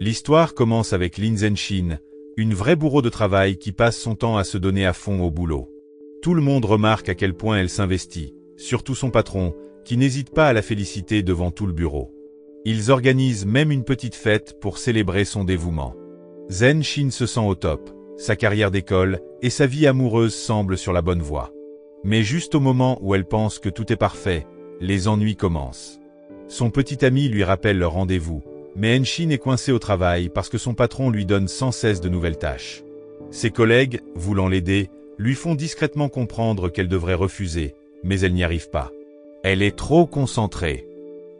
L'histoire commence avec Lin Zenshin, une vraie bourreau de travail qui passe son temps à se donner à fond au boulot. Tout le monde remarque à quel point elle s'investit, surtout son patron, qui n'hésite pas à la féliciter devant tout le bureau. Ils organisent même une petite fête pour célébrer son dévouement. Zenshin se sent au top, sa carrière d'école et sa vie amoureuse semblent sur la bonne voie. Mais juste au moment où elle pense que tout est parfait, les ennuis commencent. Son petit ami lui rappelle leur rendez-vous, mais Zenshin est coincé au travail parce que son patron lui donne sans cesse de nouvelles tâches. Ses collègues, voulant l'aider, lui font discrètement comprendre qu'elle devrait refuser, mais elle n'y arrive pas. Elle est trop concentrée.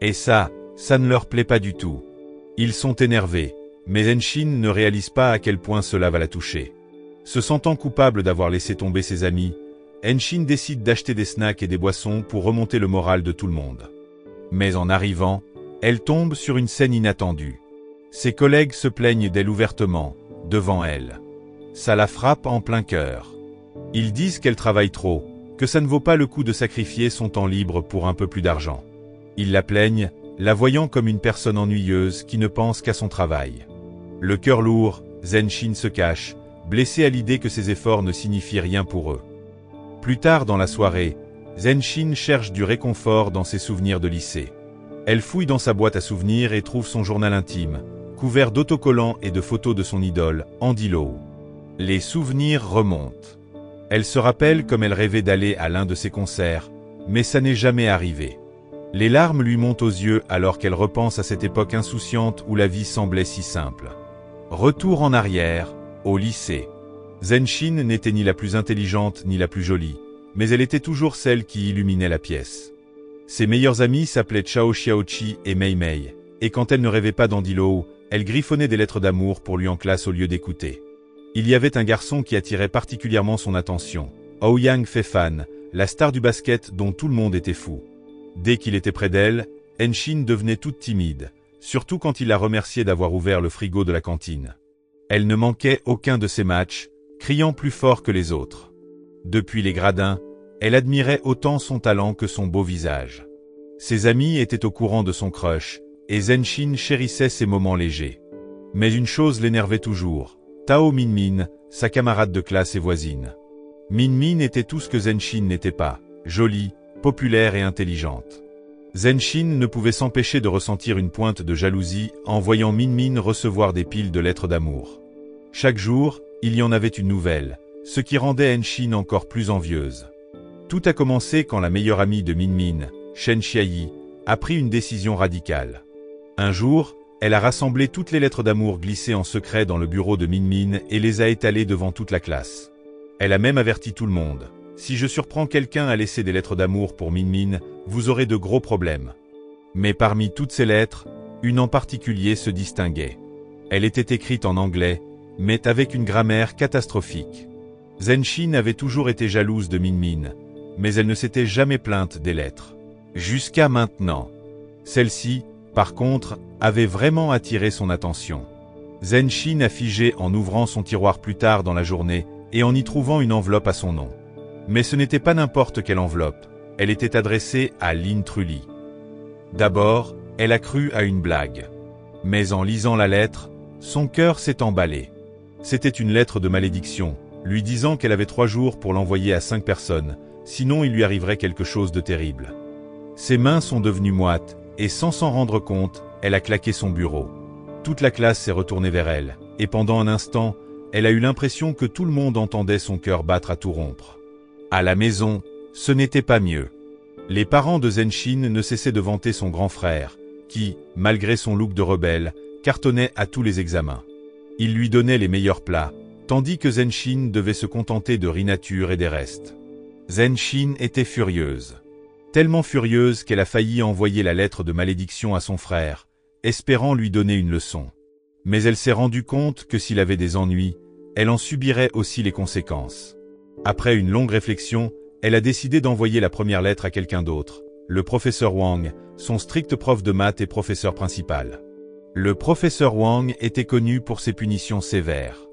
Et ça ne leur plaît pas du tout. Ils sont énervés, mais Zenshin ne réalise pas à quel point cela va la toucher. Se sentant coupable d'avoir laissé tomber ses amis, Zenshin décide d'acheter des snacks et des boissons pour remonter le moral de tout le monde. Mais en arrivant, elle tombe sur une scène inattendue. Ses collègues se plaignent d'elle ouvertement, devant elle. Ça la frappe en plein cœur. Ils disent qu'elle travaille trop, que ça ne vaut pas le coup de sacrifier son temps libre pour un peu plus d'argent. Ils la plaignent, la voyant comme une personne ennuyeuse qui ne pense qu'à son travail. Le cœur lourd, Zenshin se cache, blessé à l'idée que ses efforts ne signifient rien pour eux. Plus tard dans la soirée, Zenshin cherche du réconfort dans ses souvenirs de lycée. Elle fouille dans sa boîte à souvenirs et trouve son journal intime, couvert d'autocollants et de photos de son idole, Andy Lau. Les souvenirs remontent. Elle se rappelle comme elle rêvait d'aller à l'un de ses concerts, mais ça n'est jamais arrivé. Les larmes lui montent aux yeux alors qu'elle repense à cette époque insouciante où la vie semblait si simple. Retour en arrière, au lycée. Zenshin n'était ni la plus intelligente ni la plus jolie, mais elle était toujours celle qui illuminait la pièce. Ses meilleurs amis s'appelaient Chao Xiaoqi et Mei Mei, et quand elle ne rêvait pas d'Andy Lau, elle griffonnait des lettres d'amour pour lui en classe au lieu d'écouter. Il y avait un garçon qui attirait particulièrement son attention, Ouyang Feifan, la star du basket dont tout le monde était fou. Dès qu'il était près d'elle, Zenshin devenait toute timide, surtout quand il la remerciait d'avoir ouvert le frigo de la cantine. Elle ne manquait aucun de ses matchs, criant plus fort que les autres. Depuis les gradins, elle admirait autant son talent que son beau visage. Ses amis étaient au courant de son crush, et Zenshin chérissait ses moments légers. Mais une chose l'énervait toujours, Tao Minmin, sa camarade de classe et voisine. Minmin était tout ce que Zenshin n'était pas, jolie, populaire et intelligente. Zenshin ne pouvait s'empêcher de ressentir une pointe de jalousie en voyant Minmin recevoir des piles de lettres d'amour. Chaque jour, il y en avait une nouvelle, ce qui rendait Zenshin encore plus envieuse. Tout a commencé quand la meilleure amie de Minmin, Shen Xiayi, a pris une décision radicale. Un jour, elle a rassemblé toutes les lettres d'amour glissées en secret dans le bureau de Minmin et les a étalées devant toute la classe. Elle a même averti tout le monde. Si je surprends quelqu'un à laisser des lettres d'amour pour Minmin, vous aurez de gros problèmes. Mais parmi toutes ces lettres, une en particulier se distinguait. Elle était écrite en anglais, mais avec une grammaire catastrophique. Zenshin avait toujours été jalouse de Minmin, mais elle ne s'était jamais plainte des lettres. Jusqu'à maintenant. Celle-ci, par contre, avait vraiment attiré son attention. Zenshin a figé en ouvrant son tiroir plus tard dans la journée et en y trouvant une enveloppe à son nom. Mais ce n'était pas n'importe quelle enveloppe, elle était adressée à Lin Trulli. D'abord, elle a cru à une blague. Mais en lisant la lettre, son cœur s'est emballé. C'était une lettre de malédiction, lui disant qu'elle avait 3 jours pour l'envoyer à 5 personnes, sinon il lui arriverait quelque chose de terrible. Ses mains sont devenues moites, et sans s'en rendre compte, elle a claqué son bureau. Toute la classe s'est retournée vers elle, et pendant un instant, elle a eu l'impression que tout le monde entendait son cœur battre à tout rompre. À la maison, ce n'était pas mieux. Les parents de Zenshin ne cessaient de vanter son grand frère, qui, malgré son look de rebelle, cartonnait à tous les examens. Ils lui donnaient les meilleurs plats, tandis que Zenshin devait se contenter de riz nature et des restes. Zenshin était furieuse. Tellement furieuse qu'elle a failli envoyer la lettre de malédiction à son frère, espérant lui donner une leçon. Mais elle s'est rendue compte que s'il avait des ennuis, elle en subirait aussi les conséquences. Après une longue réflexion, elle a décidé d'envoyer la première lettre à quelqu'un d'autre, le professeur Wang, son strict prof de maths et professeur principal. Le professeur Wang était connu pour ses punitions sévères.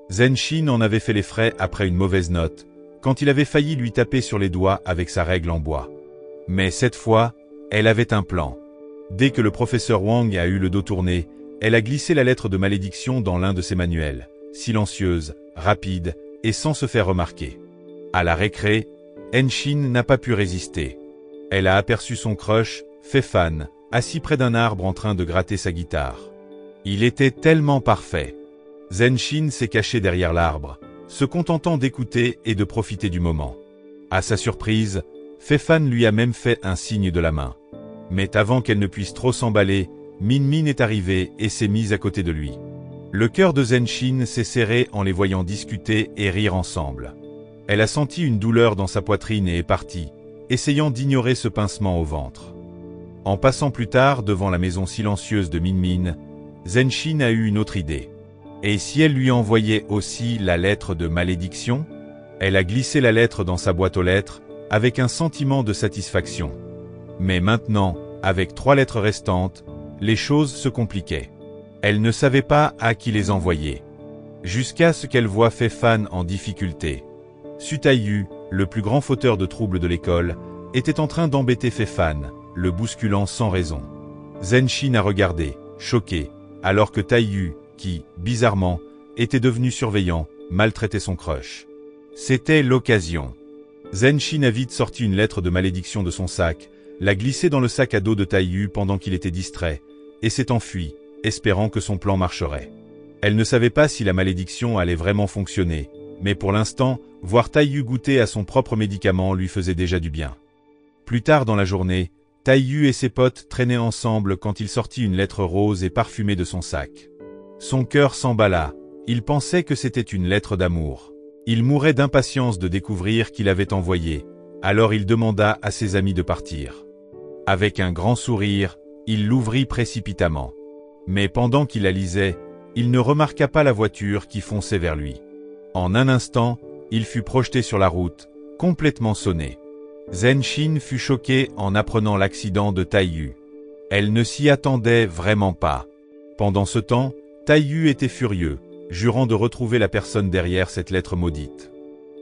Zenshin en avait fait les frais après une mauvaise note, quand il avait failli lui taper sur les doigts avec sa règle en bois. Mais cette fois, elle avait un plan. Dès que le professeur Wang a eu le dos tourné, Elle a glissé la lettre de malédiction dans l'un de ses manuels, silencieuse, rapide, et sans se faire remarquer. À la récré, Henshin n'a pas pu résister. Elle a aperçu son crush, Fei-fan, assis près d'un arbre en train de gratter sa guitare. Il était tellement parfait. Henshin s'est caché derrière l'arbre, se contentant d'écouter et de profiter du moment. À sa surprise, Fei-fan lui a même fait un signe de la main. Mais avant qu'elle ne puisse trop s'emballer, Min-min est arrivée et s'est mise à côté de lui. Le cœur de Henshin s'est serré en les voyant discuter et rire ensemble. Elle a senti une douleur dans sa poitrine et est partie, essayant d'ignorer ce pincement au ventre. En passant plus tard devant la maison silencieuse de Min-min, Henshin a eu une autre idée. Et si elle lui envoyait aussi la lettre de malédiction? Elle a glissé la lettre dans sa boîte aux lettres, avec un sentiment de satisfaction. Mais maintenant, avec 3 lettres restantes, les choses se compliquaient. Elle ne savait pas à qui les envoyer. Jusqu'à ce qu'elle voie Fei-fan en difficulté. Su Taiyu, le plus grand fauteur de troubles de l'école, était en train d'embêter Fei-fan, le bousculant sans raison. Henshin a regardé, choqué, alors que Taiyu, qui, bizarrement, était devenu surveillant, maltraitait son crush. C'était l'occasion. Henshin a vite sorti une lettre de malédiction de son sac, l'a glissée dans le sac à dos de Taiyu pendant qu'il était distrait, et s'est enfuie, espérant que son plan marcherait. Elle ne savait pas si la malédiction allait vraiment fonctionner, mais pour l'instant, voir Taiyu goûter à son propre médicament lui faisait déjà du bien. Plus tard dans la journée, Taiyu et ses potes traînaient ensemble quand il sortit une lettre rose et parfumée de son sac. Son cœur s'emballa, il pensait que c'était une lettre d'amour. Il mourait d'impatience de découvrir qui l'avait envoyée, alors il demanda à ses amis de partir. Avec un grand sourire, il l'ouvrit précipitamment. Mais pendant qu'il la lisait, il ne remarqua pas la voiture qui fonçait vers lui. En un instant, il fut projeté sur la route, complètement sonné. Henshin fut choquée en apprenant l'accident de Taiyu. Elle ne s'y attendait vraiment pas. Pendant ce temps, Taiyu était furieux, jurant de retrouver la personne derrière cette lettre maudite.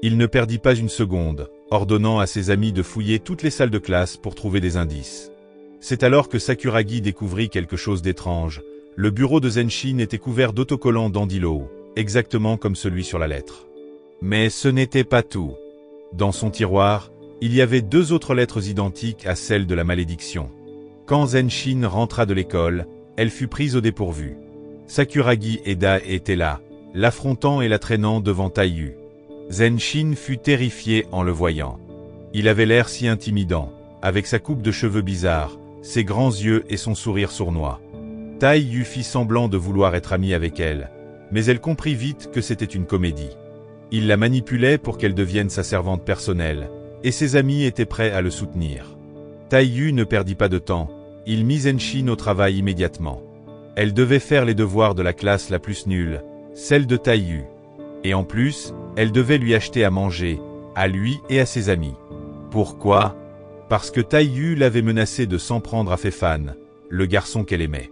Il ne perdit pas une seconde, ordonnant à ses amis de fouiller toutes les salles de classe pour trouver des indices. C'est alors que Sakuragi découvrit quelque chose d'étrange. Le bureau de Henshin était couvert d'autocollants d'Andilo, exactement comme celui sur la lettre. Mais ce n'était pas tout. Dans son tiroir, il y avait 2 autres lettres identiques à celles de la malédiction. Quand Henshin rentra de l'école, elle fut prise au dépourvu. Sakuragi et Dai étaient là, l'affrontant et la traînant devant Taiyu. Henshin fut terrifié en le voyant. Il avait l'air si intimidant, avec sa coupe de cheveux bizarre, ses grands yeux et son sourire sournois. Taiyu fit semblant de vouloir être amie avec elle, mais elle comprit vite que c'était une comédie. Il la manipulait pour qu'elle devienne sa servante personnelle, et ses amis étaient prêts à le soutenir. Taiyu ne perdit pas de temps, il mit Henshin au travail immédiatement. Elle devait faire les devoirs de la classe la plus nulle, celle de Taiyu. Et en plus, elle devait lui acheter à manger, à lui et à ses amis. Pourquoi? Parce que Taiyu l'avait menacé de s'en prendre à Fei-fan, le garçon qu'elle aimait.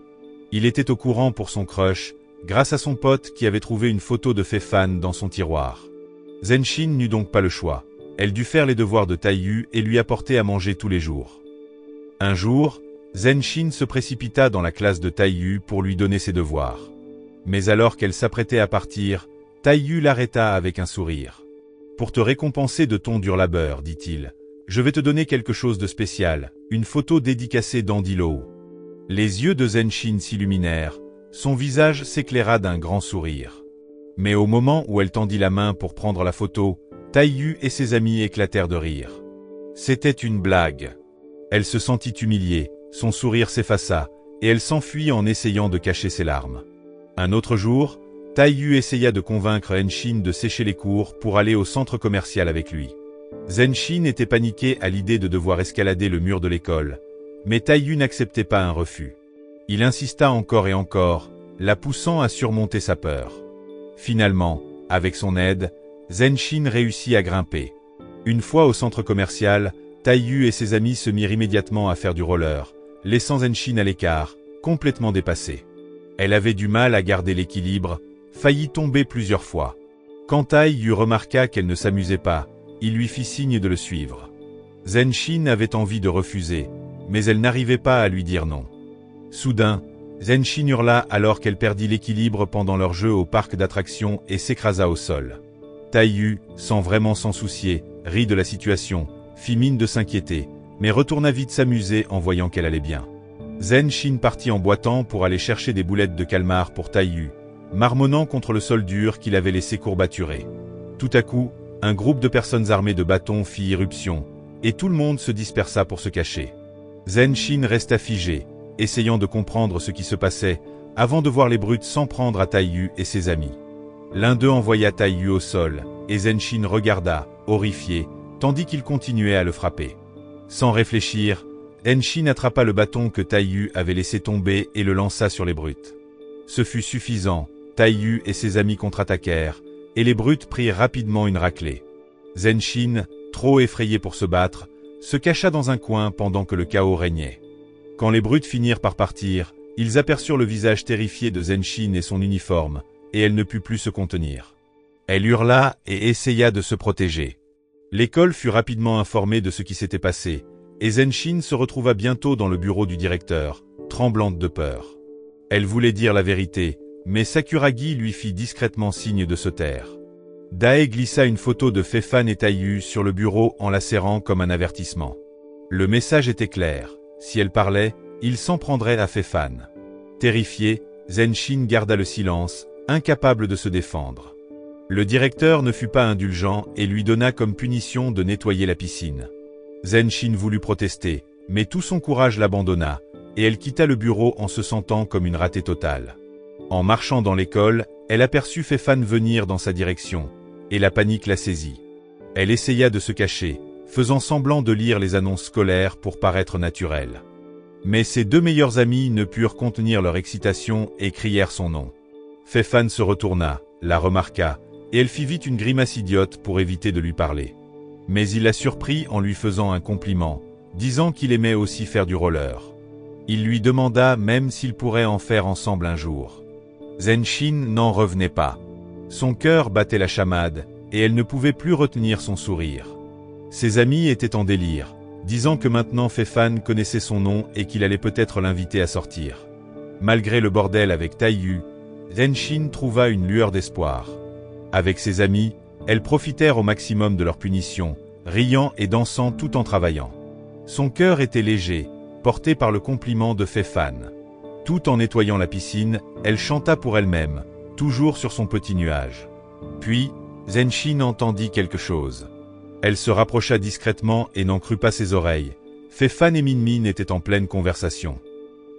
Il était au courant pour son crush, grâce à son pote qui avait trouvé une photo de Fei-fan dans son tiroir. Henshin n'eut donc pas le choix. Elle dut faire les devoirs de Taiyu et lui apporter à manger tous les jours. Un jour, Henshin se précipita dans la classe de Taiyu pour lui donner ses devoirs. Mais alors qu'elle s'apprêtait à partir, Taiyu l'arrêta avec un sourire. « Pour te récompenser de ton dur labeur, dit-il, je vais te donner quelque chose de spécial, une photo dédicacée d'Andilo. » Les yeux de Henshin s'illuminèrent, son visage s'éclaira d'un grand sourire. Mais au moment où elle tendit la main pour prendre la photo, Taiyu et ses amis éclatèrent de rire. C'était une blague. Elle se sentit humiliée, son sourire s'effaça, et elle s'enfuit en essayant de cacher ses larmes. Un autre jour, Taiyu essaya de convaincre Henshin de sécher les cours pour aller au centre commercial avec lui. Henshin était paniqué à l'idée de devoir escalader le mur de l'école, mais Taiyu n'acceptait pas un refus. Il insista encore et encore, la poussant à surmonter sa peur. Finalement, avec son aide, Henshin réussit à grimper. Une fois au centre commercial, Taiyu et ses amis se mirent immédiatement à faire du roller, laissant Henshin à l'écart, complètement dépassée. Elle avait du mal à garder l'équilibre, faillit tomber plusieurs fois. Quand Taiyu remarqua qu'elle ne s'amusait pas, il lui fit signe de le suivre. Henshin avait envie de refuser, mais elle n'arrivait pas à lui dire non. Soudain, Zenshin hurla alors qu'elle perdit l'équilibre pendant leur jeu au parc d'attractions et s'écrasa au sol. Taiyu, sans vraiment s'en soucier, rit de la situation, fit mine de s'inquiéter, mais retourna vite s'amuser en voyant qu'elle allait bien. Zenshin partit en boitant pour aller chercher des boulettes de calmar pour Taiyu, marmonnant contre le sol dur qu'il avait laissé courbaturé. Tout à coup, un groupe de personnes armées de bâtons fit irruption, et tout le monde se dispersa pour se cacher. Zenshin resta figé, essayant de comprendre ce qui se passait, avant de voir les brutes s'en prendre à Taiyu et ses amis. L'un d'eux envoya Taiyu au sol, et Zenshin regarda, horrifié, tandis qu'il continuait à le frapper. Sans réfléchir, Zenshin attrapa le bâton que Taiyu avait laissé tomber et le lança sur les brutes. Ce fut suffisant, Taiyu et ses amis contre-attaquèrent, et les brutes prirent rapidement une raclée. Zenshin, trop effrayé pour se battre, se cacha dans un coin pendant que le chaos régnait. Quand les brutes finirent par partir, ils aperçurent le visage terrifié de Zenshin et son uniforme, et elle ne put plus se contenir. Elle hurla et essaya de se protéger. L'école fut rapidement informée de ce qui s'était passé, et Zenshin se retrouva bientôt dans le bureau du directeur, tremblante de peur. Elle voulait dire la vérité, mais Sakuragi lui fit discrètement signe de se taire. Dae glissa une photo de Fei-Fan et Taiyu sur le bureau en la serrant comme un avertissement. Le message était clair, si elle parlait, il s'en prendrait à Fei-Fan. Terrifié, Zenshin garda le silence, incapable de se défendre. Le directeur ne fut pas indulgent et lui donna comme punition de nettoyer la piscine. Zenshin voulut protester, mais tout son courage l'abandonna, et elle quitta le bureau en se sentant comme une ratée totale. En marchant dans l'école, elle aperçut Fei-Fan venir dans sa direction, et la panique la saisit. Elle essaya de se cacher, faisant semblant de lire les annonces scolaires pour paraître naturelle. Mais ses deux meilleurs amis ne purent contenir leur excitation et crièrent son nom. Fei-Fan se retourna, la remarqua, et elle fit vite une grimace idiote pour éviter de lui parler. Mais il la surprit en lui faisant un compliment, disant qu'il aimait aussi faire du roller. Il lui demanda même s'ils pourraient en faire ensemble un jour. Zenshin n'en revenait pas. Son cœur battait la chamade, et elle ne pouvait plus retenir son sourire. Ses amis étaient en délire, disant que maintenant Fei-Fan connaissait son nom et qu'il allait peut-être l'inviter à sortir. Malgré le bordel avec Taiyu, Zenshin trouva une lueur d'espoir. Avec ses amis, elles profitèrent au maximum de leur punition, riant et dansant tout en travaillant. Son cœur était léger, porté par le compliment de Fei-Fan. Tout en nettoyant la piscine, elle chanta pour elle-même, toujours sur son petit nuage. Puis, Zenshin entendit quelque chose. Elle se rapprocha discrètement et n'en crut pas ses oreilles. Fei-Fan et Min-Min étaient en pleine conversation.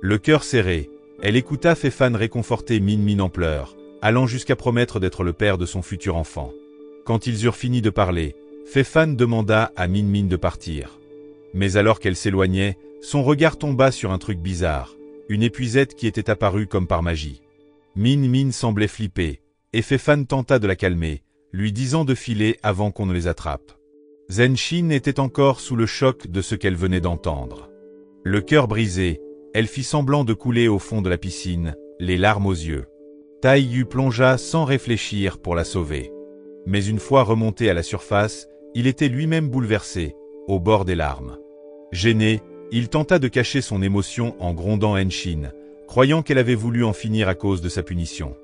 Le cœur serré, elle écouta Fei-Fan réconforter Min-Min en pleurs, allant jusqu'à promettre d'être le père de son futur enfant. Quand ils eurent fini de parler, Fei-Fan demanda à Min-Min de partir. Mais alors qu'elle s'éloignait, son regard tomba sur un truc bizarre, une épuisette qui était apparue comme par magie. Min-Min semblait flipper, et Fei-Fan tenta de la calmer, lui disant de filer avant qu'on ne les attrape. Zenshin était encore sous le choc de ce qu'elle venait d'entendre. Le cœur brisé, elle fit semblant de couler au fond de la piscine, les larmes aux yeux. Taiyu plongea sans réfléchir pour la sauver. Mais une fois remonté à la surface, il était lui-même bouleversé, au bord des larmes. Gêné, il tenta de cacher son émotion en grondant Zenshin, croyant qu'elle avait voulu en finir à cause de sa punition.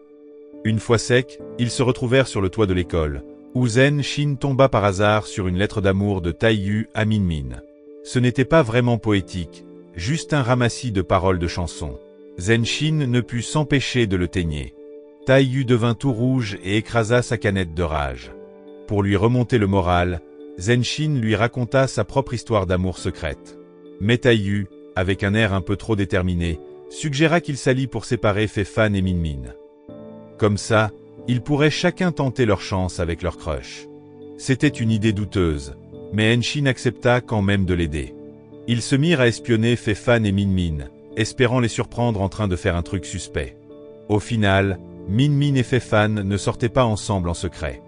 Une fois sec, ils se retrouvèrent sur le toit de l'école, où Zenshin tomba par hasard sur une lettre d'amour de Taiyu à Min-Min. Ce n'était pas vraiment poétique, juste un ramassis de paroles de chansons. Zenshin ne put s'empêcher de le teigner. Taiyu devint tout rouge et écrasa sa canette de rage. Pour lui remonter le moral, Zenshin lui raconta sa propre histoire d'amour secrète. Mais Taiyu, avec un air un peu trop déterminé, suggéra qu'il s'allient pour séparer Fei-Fan et Min-Min. Comme ça, ils pourraient chacun tenter leur chance avec leur crush. C'était une idée douteuse, mais Zenshin accepta quand même de l'aider. Ils se mirent à espionner Fei-Fan et Min-Min, espérant les surprendre en train de faire un truc suspect. Au final, Min-Min et Fei-Fan ne sortaient pas ensemble en secret.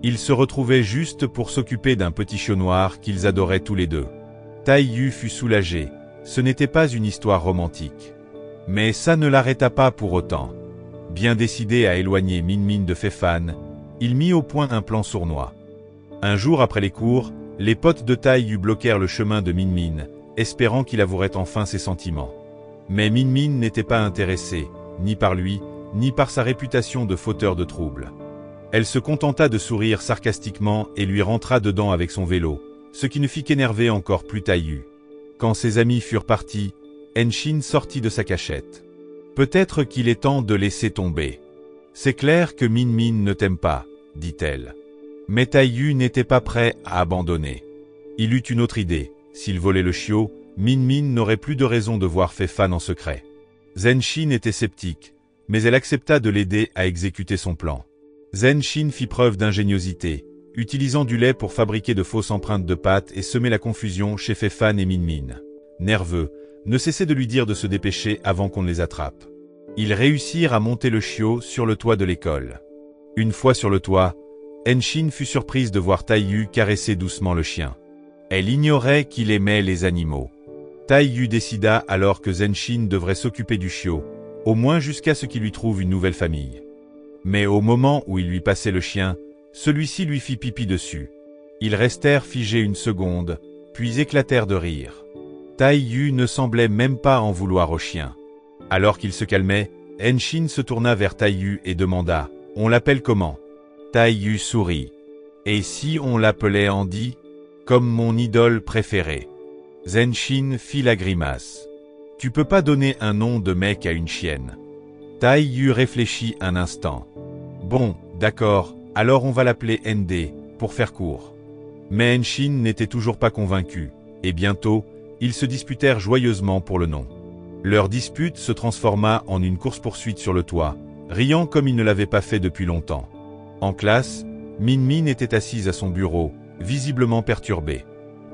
Ils se retrouvaient juste pour s'occuper d'un petit chiot noir qu'ils adoraient tous les deux. Taiyu fut soulagé, ce n'était pas une histoire romantique. Mais ça ne l'arrêta pas pour autant. Bien décidé à éloigner Min-Min de Fei-Fan, il mit au point un plan sournois. Un jour après les cours, les potes de Taiyu bloquèrent le chemin de Min-Min, espérant qu'il avouerait enfin ses sentiments. Mais Min Min n'était pas intéressée, ni par lui, ni par sa réputation de fauteur de troubles. Elle se contenta de sourire sarcastiquement et lui rentra dedans avec son vélo, ce qui ne fit qu'énerver encore plus Taiyu. Quand ses amis furent partis, Henshin sortit de sa cachette. Peut-être qu'il est temps de laisser tomber. C'est clair que Min Min ne t'aime pas, dit-elle. Mais Taiyu n'était pas prêt à abandonner. Il eut une autre idée. S'il volait le chiot, Min Min n'aurait plus de raison de voir Fei Fan en secret. Zenshin était sceptique, mais elle accepta de l'aider à exécuter son plan. Zenshin fit preuve d'ingéniosité, utilisant du lait pour fabriquer de fausses empreintes de pattes et semer la confusion chez Fei Fan et Min Min. Nerveux, ne cessait de lui dire de se dépêcher avant qu'on ne les attrape. Ils réussirent à monter le chiot sur le toit de l'école. Une fois sur le toit, Henshin fut surprise de voir Taiyu caresser doucement le chien. Elle ignorait qu'il aimait les animaux. Taiyu décida alors que Zenshin devrait s'occuper du chiot, au moins jusqu'à ce qu'il lui trouve une nouvelle famille. Mais au moment où il lui passait le chien, celui-ci lui fit pipi dessus. Ils restèrent figés une seconde, puis éclatèrent de rire. Taiyu ne semblait même pas en vouloir au chien. Alors qu'il se calmait, Henshin se tourna vers Taiyu et demanda « On l'appelle comment ?» Taiyu sourit. « Et si on l'appelait Andy ? Comme mon idole préférée. » Zenshin fit la grimace. « Tu peux pas donner un nom de mec à une chienne. » Taiyu réfléchit un instant. « Bon, d'accord, alors on va l'appeler ND, pour faire court. » Mais Henshin n'était toujours pas convaincu, et bientôt, ils se disputèrent joyeusement pour le nom. Leur dispute se transforma en une course-poursuite sur le toit, riant comme ils ne l'avaient pas fait depuis longtemps. En classe, Min Min était assise à son bureau, visiblement perturbée.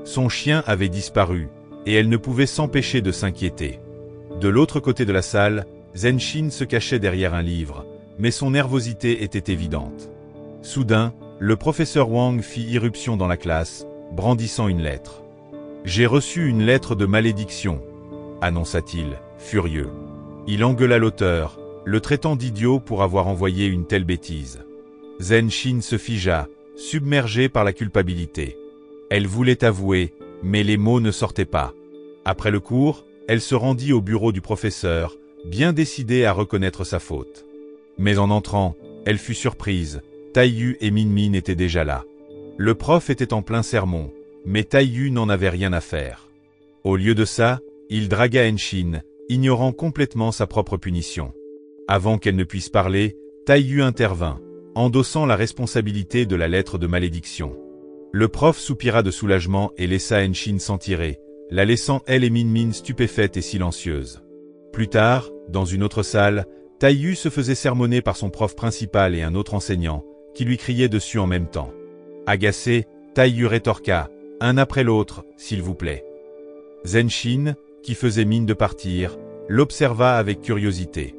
Son chien avait disparu, et elle ne pouvait s'empêcher de s'inquiéter. De l'autre côté de la salle, Zenshin se cachait derrière un livre, mais son nervosité était évidente. Soudain, le professeur Wang fit irruption dans la classe, brandissant une lettre. « J'ai reçu une lettre de malédiction », annonça-t-il, furieux. Il engueula l'auteur, le traitant d'idiot pour avoir envoyé une telle bêtise. Zenshin se figea, submergée par la culpabilité. Elle voulait avouer, mais les mots ne sortaient pas. Après le cours, elle se rendit au bureau du professeur, bien décidée à reconnaître sa faute. Mais en entrant, elle fut surprise. Taiyu et Min Min étaient déjà là. Le prof était en plein sermon, mais Taiyu n'en avait rien à faire. Au lieu de ça, il dragua Henshin, ignorant complètement sa propre punition. Avant qu'elle ne puisse parler, Taiyu intervint, endossant la responsabilité de la lettre de malédiction. Le prof soupira de soulagement et laissa Henshin s'en tirer, la laissant elle et Min Min stupéfaites et silencieuses. Plus tard, dans une autre salle, Taiyu se faisait sermonner par son prof principal et un autre enseignant, qui lui criaient dessus en même temps. Agacé, Taiyu rétorqua, un après l'autre, s'il vous plaît. Zenshin, qui faisait mine de partir, l'observa avec curiosité.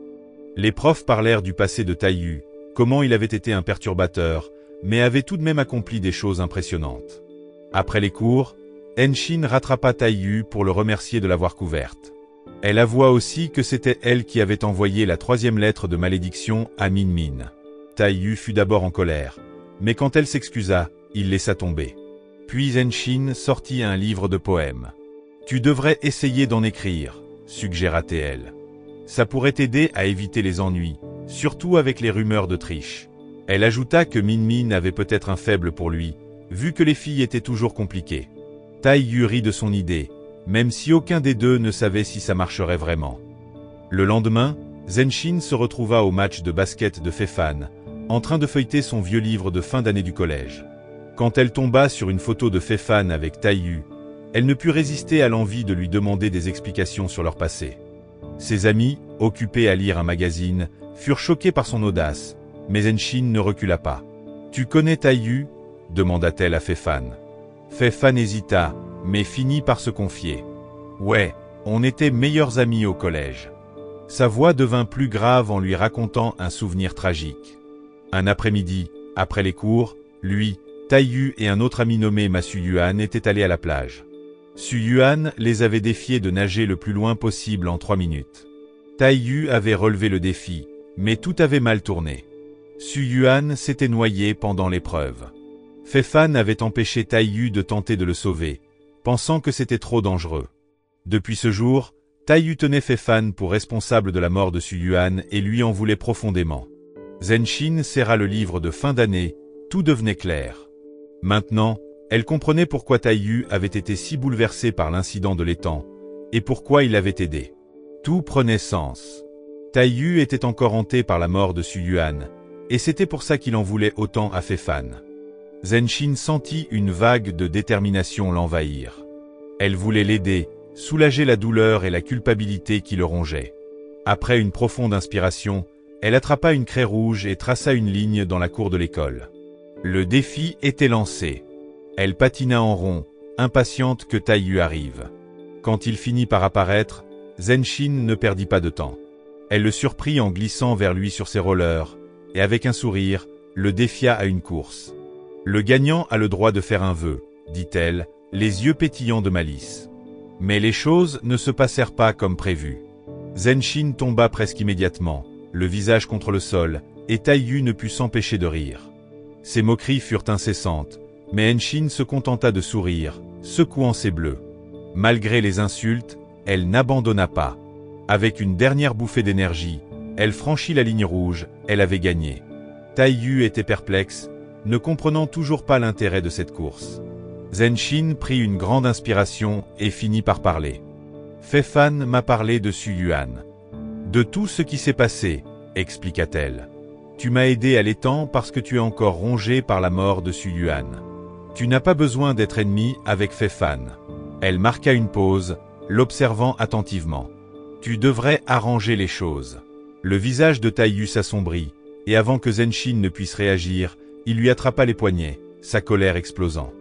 Les profs parlèrent du passé de Taiyu, comment il avait été un perturbateur, mais avait tout de même accompli des choses impressionnantes. Après les cours, Henshin rattrapa Taiyu pour le remercier de l'avoir couverte. Elle avoua aussi que c'était elle qui avait envoyé la 3e lettre de malédiction à Min Min. Taiyu fut d'abord en colère, mais quand elle s'excusa, il laissa tomber. Puis Henshin sortit un livre de poèmes. « Tu devrais essayer d'en écrire », suggéra-t-elle. « Ça pourrait t'aider à éviter les ennuis, surtout avec les rumeurs de triche. » Elle ajouta que Min Min avait peut-être un faible pour lui, vu que les filles étaient toujours compliquées. Taiyu rit de son idée, même si aucun des deux ne savait si ça marcherait vraiment. Le lendemain, Zenshin se retrouva au match de basket de Fei Fan, en train de feuilleter son vieux livre de fin d'année du collège. Quand elle tomba sur une photo de Fei Fan avec Taiyu, elle ne put résister à l'envie de lui demander des explications sur leur passé. Ses amis, occupés à lire un magazine, furent choqués par son audace, mais Zenshin ne recula pas. « Tu connais Taiyu » demanda-t-elle à Fei Fan. Fei Fan hésita, mais finit par se confier. « Ouais, on était meilleurs amis au collège. » Sa voix devint plus grave en lui racontant un souvenir tragique. Un après-midi, après les cours, lui, Taiyu et un autre ami nommé Ma Suyuan étaient allés à la plage. Suyuan les avait défiés de nager le plus loin possible en 3 minutes. Taiyu avait relevé le défi, mais tout avait mal tourné. Suyuan s'était noyé pendant l'épreuve. Fei Fan avait empêché Taiyu de tenter de le sauver, pensant que c'était trop dangereux. Depuis ce jour, Taiyu tenait Fei Fan pour responsable de la mort de Xu Yuan et lui en voulait profondément. Zenshin serra le livre de fin d'année, tout devenait clair. Maintenant, elle comprenait pourquoi Taiyu avait été si bouleversé par l'incident de l'étang, et pourquoi il l'avait aidé. Tout prenait sens. Taiyu était encore hanté par la mort de Xu Yuan, et c'était pour ça qu'il en voulait autant à Fei Fan. Zenshin sentit une vague de détermination l'envahir. Elle voulait l'aider, soulager la douleur et la culpabilité qui le rongeaient. Après une profonde inspiration, elle attrapa une craie rouge et traça une ligne dans la cour de l'école. Le défi était lancé. Elle patina en rond, impatiente que Taiyu arrive. Quand il finit par apparaître, Zenshin ne perdit pas de temps. Elle le surprit en glissant vers lui sur ses rollers, et avec un sourire, le défia à une course. Le gagnant a le droit de faire un vœu, dit-elle, les yeux pétillants de malice. Mais les choses ne se passèrent pas comme prévu. Zenshin tomba presque immédiatement, le visage contre le sol, et Taiyu ne put s'empêcher de rire. Ses moqueries furent incessantes, mais Henshin se contenta de sourire, secouant ses bleus. Malgré les insultes, elle n'abandonna pas. Avec une dernière bouffée d'énergie, elle franchit la ligne rouge, elle avait gagné. Taiyu était perplexe, ne comprenant toujours pas l'intérêt de cette course. Zenshin prit une grande inspiration et finit par parler. Fei Fan m'a parlé de Xu Yuan. De tout ce qui s'est passé, expliqua-t-elle. Tu m'as aidé à l'étang parce que tu es encore rongé par la mort de Xu Yuan. Tu n'as pas besoin d'être ennemi avec Fei Fan. Elle marqua une pause, l'observant attentivement. Tu devrais arranger les choses. Le visage de Taiyu s'assombrit, et avant que Zenshin ne puisse réagir, il lui attrapa les poignets, sa colère explosant.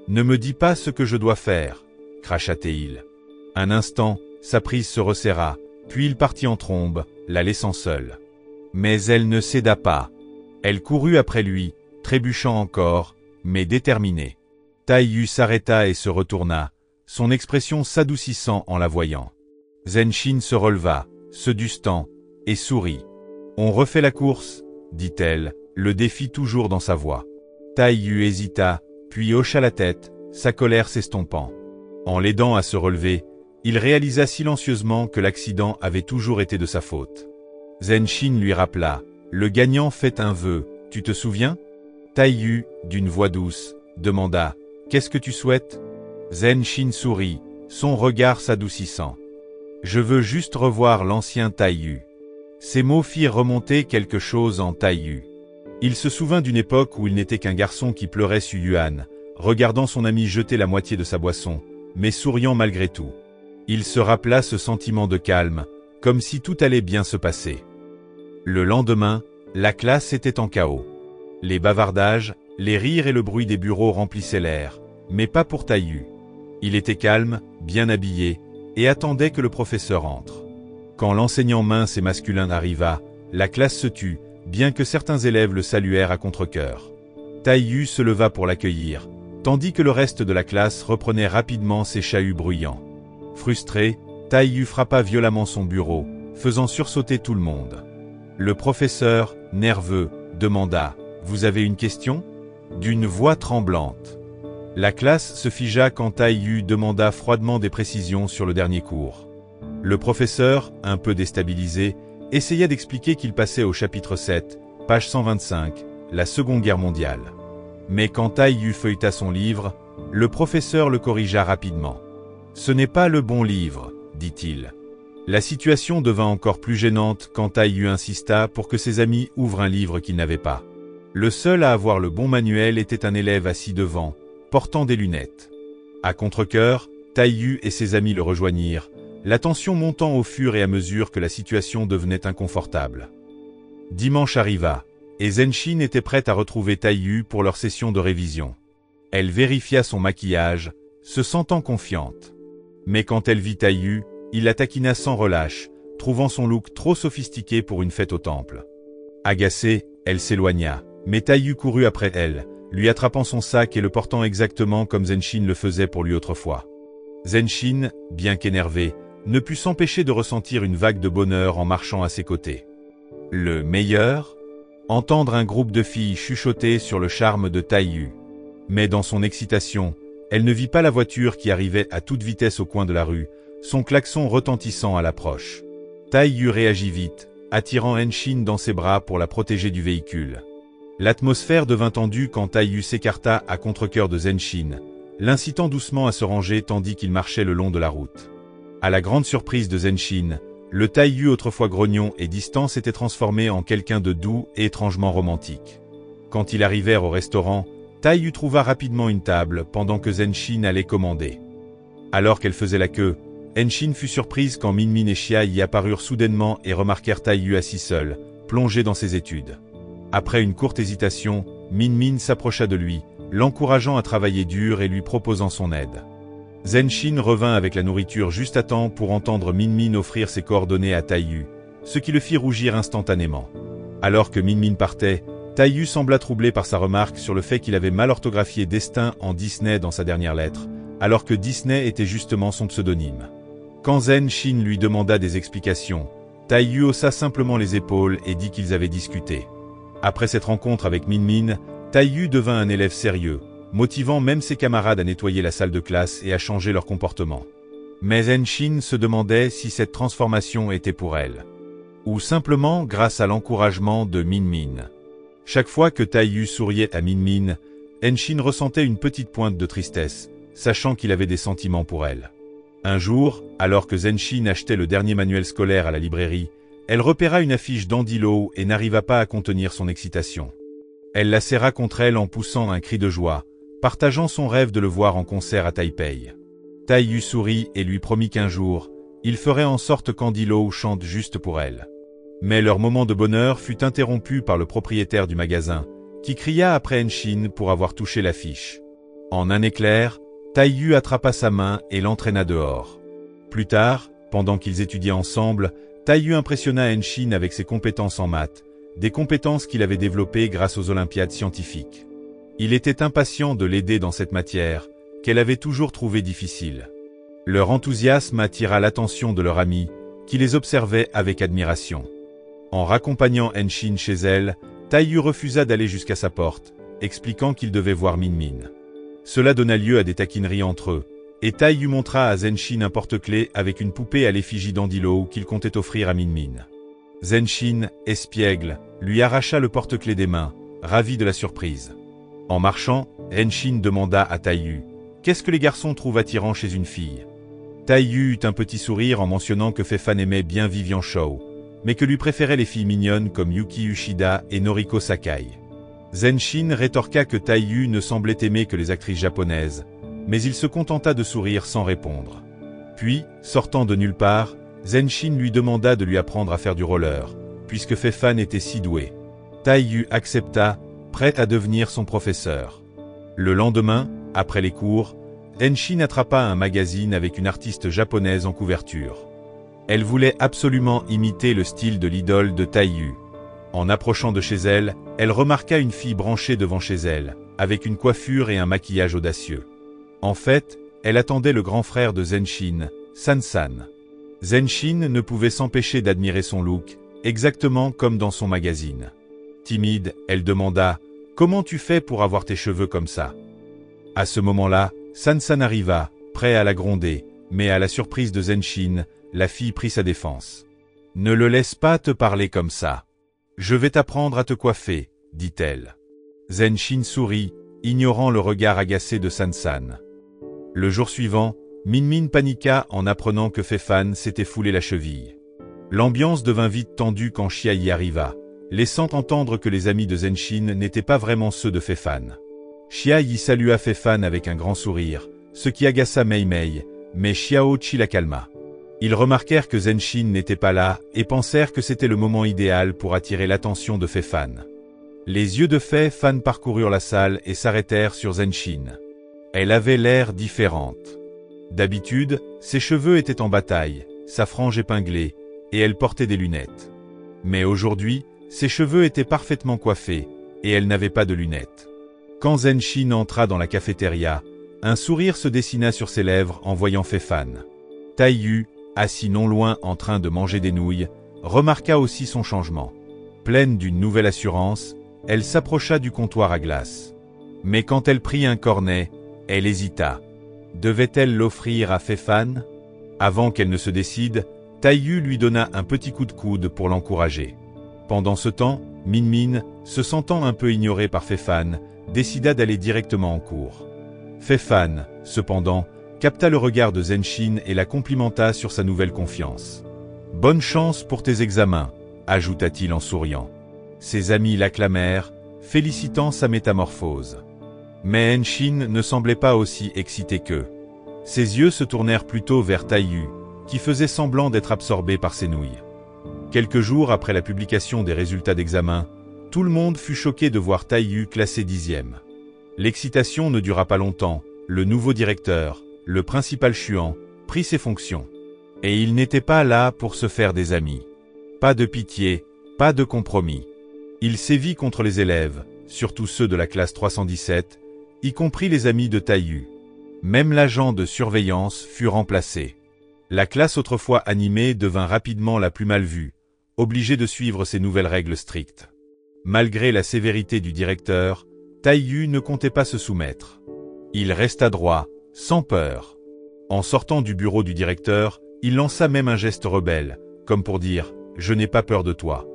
Ne me dis pas ce que je dois faire, cracha-t-il. Un instant, sa prise se resserra, puis il partit en trombe, la laissant seule. Mais elle ne céda pas. Elle courut après lui, trébuchant encore, mais déterminée. Taiyu s'arrêta et se retourna, son expression s'adoucissant en la voyant. Zenshin se releva, se dustant, et sourit. On refait la course, dit-elle, le défi toujours dans sa voix. Taiyu hésita, puis hocha la tête, sa colère s'estompant. En l'aidant à se relever, il réalisa silencieusement que l'accident avait toujours été de sa faute. Zenshin lui rappela, le gagnant fait un vœu, tu te souviens? Taiyu, d'une voix douce, demanda, qu'est-ce que tu souhaites? Zenshin sourit, son regard s'adoucissant. Je veux juste revoir l'ancien Taiyu. Ces mots firent remonter quelque chose en Taiyu. Il se souvint d'une époque où il n'était qu'un garçon qui pleurait Xu Yuan, regardant son ami jeter la moitié de sa boisson, mais souriant malgré tout. Il se rappela ce sentiment de calme, comme si tout allait bien se passer. Le lendemain, la classe était en chaos. Les bavardages, les rires et le bruit des bureaux remplissaient l'air, mais pas pour Taiyu. Il était calme, bien habillé, et attendait que le professeur entre. Quand l'enseignant mince et masculin arriva, la classe se tut, bien que certains élèves le saluèrent à contre-cœur. Taiyu se leva pour l'accueillir, tandis que le reste de la classe reprenait rapidement ses chahuts bruyants. Frustré, Taiyu frappa violemment son bureau, faisant sursauter tout le monde. Le professeur, nerveux, demanda « Vous avez une question ?» d'une voix tremblante. La classe se figea quand Taiyu demanda froidement des précisions sur le dernier cours. Le professeur, un peu déstabilisé, essaya d'expliquer qu'il passait au chapitre 7, page 125, la Seconde Guerre mondiale. Mais quand Taiyu feuilleta son livre, le professeur le corrigea rapidement. « Ce n'est pas le bon livre, dit-il. » La situation devint encore plus gênante quand Taiyu insista pour que ses amis ouvrent un livre qu'ils n'avaient pas. Le seul à avoir le bon manuel était un élève assis devant, portant des lunettes. À contre-cœur, Taiyu et ses amis le rejoignirent, la tension montant au fur et à mesure que la situation devenait inconfortable. Dimanche arriva, et Zenshin était prête à retrouver Taiyu pour leur session de révision. Elle vérifia son maquillage, se sentant confiante. Mais quand elle vit Taiyu, il la taquina sans relâche, trouvant son look trop sophistiqué pour une fête au temple. Agacée, elle s'éloigna, mais Taiyu courut après elle, lui attrapant son sac et le portant exactement comme Zenshin le faisait pour lui autrefois. Zenshin, bien qu'énervé, ne put s'empêcher de ressentir une vague de bonheur en marchant à ses côtés. Le meilleur? Entendre un groupe de filles chuchoter sur le charme de Taiyu. Mais dans son excitation, elle ne vit pas la voiture qui arrivait à toute vitesse au coin de la rue, son klaxon retentissant à l'approche. Taiyu réagit vite, attirant Henshin dans ses bras pour la protéger du véhicule. L'atmosphère devint tendue quand Taiyu s'écarta à contre-cœur de Zenshin, l'incitant doucement à se ranger tandis qu'il marchait le long de la route. À la grande surprise de Zenshin, le Taiyu autrefois grognon et distant s'était transformé en quelqu'un de doux et étrangement romantique. Quand ils arrivèrent au restaurant, Taiyu trouva rapidement une table pendant que Zenshin allait commander. Alors qu'elle faisait la queue, Henshin fut surprise quand Minmin et Xia y apparurent soudainement et remarquèrent Taiyu assis seul, plongé dans ses études. Après une courte hésitation, Minmin s'approcha de lui, l'encourageant à travailler dur et lui proposant son aide. Zenshin revint avec la nourriture juste à temps pour entendre Minmin offrir ses coordonnées à Taiyu, ce qui le fit rougir instantanément. Alors que Minmin partait, Taiyu sembla troublé par sa remarque sur le fait qu'il avait mal orthographié Destin en Disney dans sa dernière lettre, alors que Disney était justement son pseudonyme. Quand Zenshin lui demanda des explications, Taiyu haussa simplement les épaules et dit qu'ils avaient discuté. Après cette rencontre avec Minmin, Taiyu devint un élève sérieux, motivant même ses camarades à nettoyer la salle de classe et à changer leur comportement. Mais Henshin se demandait si cette transformation était pour elle, ou simplement grâce à l'encouragement de Minmin. Chaque fois que Taiyu souriait à Minmin, Henshin ressentait une petite pointe de tristesse, sachant qu'il avait des sentiments pour elle. Un jour, alors que Zenshin achetait le dernier manuel scolaire à la librairie, elle repéra une affiche d'Andy Lau et n'arriva pas à contenir son excitation. Elle la serra contre elle en poussant un cri de joie, partageant son rêve de le voir en concert à Taipei. Taiyu sourit et lui promit qu'un jour, il ferait en sorte qu'Andy Lau chante juste pour elle. Mais leur moment de bonheur fut interrompu par le propriétaire du magasin, qui cria après Henshin pour avoir touché l'affiche. En un éclair, Taiyu attrapa sa main et l'entraîna dehors. Plus tard, pendant qu'ils étudiaient ensemble, Taiyu impressionna Henshin avec ses compétences en maths, des compétences qu'il avait développées grâce aux olympiades scientifiques. Il était impatient de l'aider dans cette matière, qu'elle avait toujours trouvée difficile. Leur enthousiasme attira l'attention de leur ami, qui les observait avec admiration. En raccompagnant Henshin chez elle, Taiyu refusa d'aller jusqu'à sa porte, expliquant qu'il devait voir Minmin. Cela donna lieu à des taquineries entre eux, et Taiyu montra à Zenshin un porte-clés avec une poupée à l'effigie d'Andy Lau qu'il comptait offrir à Minmin. Zenshin, espiègle, lui arracha le porte-clés des mains, ravi de la surprise. En marchant, Henshin demanda à Taiyu « Qu'est-ce que les garçons trouvent attirant chez une fille ?» Taiyu eut un petit sourire en mentionnant que Fei Fan aimait bien Vivian Shou, mais que lui préférait les filles mignonnes comme Yuki Ushida et Noriko Sakai. Zenshin rétorqua que Taiyu ne semblait aimer que les actrices japonaises, mais il se contenta de sourire sans répondre. Puis, sortant de nulle part, Zenshin lui demanda de lui apprendre à faire du roller, puisque Fei Fan était si doué. Taiyu accepta, prêt à devenir son professeur. Le lendemain, après les cours, Henshin attrapa un magazine avec une artiste japonaise en couverture. Elle voulait absolument imiter le style de l'idole de Taiyu. En approchant de chez elle, elle remarqua une fille branchée devant chez elle, avec une coiffure et un maquillage audacieux. En fait, elle attendait le grand frère de Zenshin, San-san. Zenshin ne pouvait s'empêcher d'admirer son look, exactement comme dans son magazine. Timide, elle demanda « Comment tu fais pour avoir tes cheveux comme ça ?» À ce moment-là, San-san arriva, prêt à la gronder, mais à la surprise de Zenshin, la fille prit sa défense. « Ne le laisse pas te parler comme ça. Je vais t'apprendre à te coiffer, dit-elle. » Zenshin sourit, ignorant le regard agacé de San-san. Le jour suivant, Minmin paniqua en apprenant que Fei Fan s'était foulé la cheville. L'ambiance devint vite tendue quand Xia y arriva, laissant entendre que les amis de Zenshin n'étaient pas vraiment ceux de Fei Fan. Xia y salua Fei Fan avec un grand sourire, ce qui agaça Mei Mei, mais Xiaoqi la calma. Ils remarquèrent que Zenshin n'était pas là et pensèrent que c'était le moment idéal pour attirer l'attention de Fei Fan. Les yeux de Fei Fan parcoururent la salle et s'arrêtèrent sur Zenshin. Elle avait l'air différente. D'habitude, ses cheveux étaient en bataille, sa frange épinglée, et elle portait des lunettes. Mais aujourd'hui, ses cheveux étaient parfaitement coiffés, et elle n'avait pas de lunettes. Quand Zenshin entra dans la cafétéria, un sourire se dessina sur ses lèvres en voyant Fei Fan. Taiyu, assis non loin en train de manger des nouilles, remarqua aussi son changement. Pleine d'une nouvelle assurance, elle s'approcha du comptoir à glace. Mais quand elle prit un cornet, elle hésita. Devait-elle l'offrir à Fei Fan ? Avant qu'elle ne se décide, Taiyu lui donna un petit coup de coude pour l'encourager. Pendant ce temps, Min, se sentant un peu ignorée par Fei-fan, décida d'aller directement en cours. Fei-fan, cependant, capta le regard de Zenshin et la complimenta sur sa nouvelle confiance. « Bonne chance pour tes examens », ajouta-t-il en souriant. Ses amis l'acclamèrent, félicitant sa métamorphose. Mais Henshin ne semblait pas aussi excité qu'eux. Ses yeux se tournèrent plutôt vers Taiyu, qui faisait semblant d'être absorbé par ses nouilles. Quelques jours après la publication des résultats d'examen, tout le monde fut choqué de voir Taiyu classé 10e. L'excitation ne dura pas longtemps, le nouveau directeur, le principal Chuan, prit ses fonctions. Et il n'était pas là pour se faire des amis. Pas de pitié, pas de compromis. Il sévit contre les élèves, surtout ceux de la classe 317, y compris les amis de Taiyu. Même l'agent de surveillance fut remplacé. La classe autrefois animée devint rapidement la plus mal vue, obligée de suivre ces nouvelles règles strictes. Malgré la sévérité du directeur, Taiyu ne comptait pas se soumettre. Il resta droit, sans peur. En sortant du bureau du directeur, il lança même un geste rebelle, comme pour dire « Je n'ai pas peur de toi ».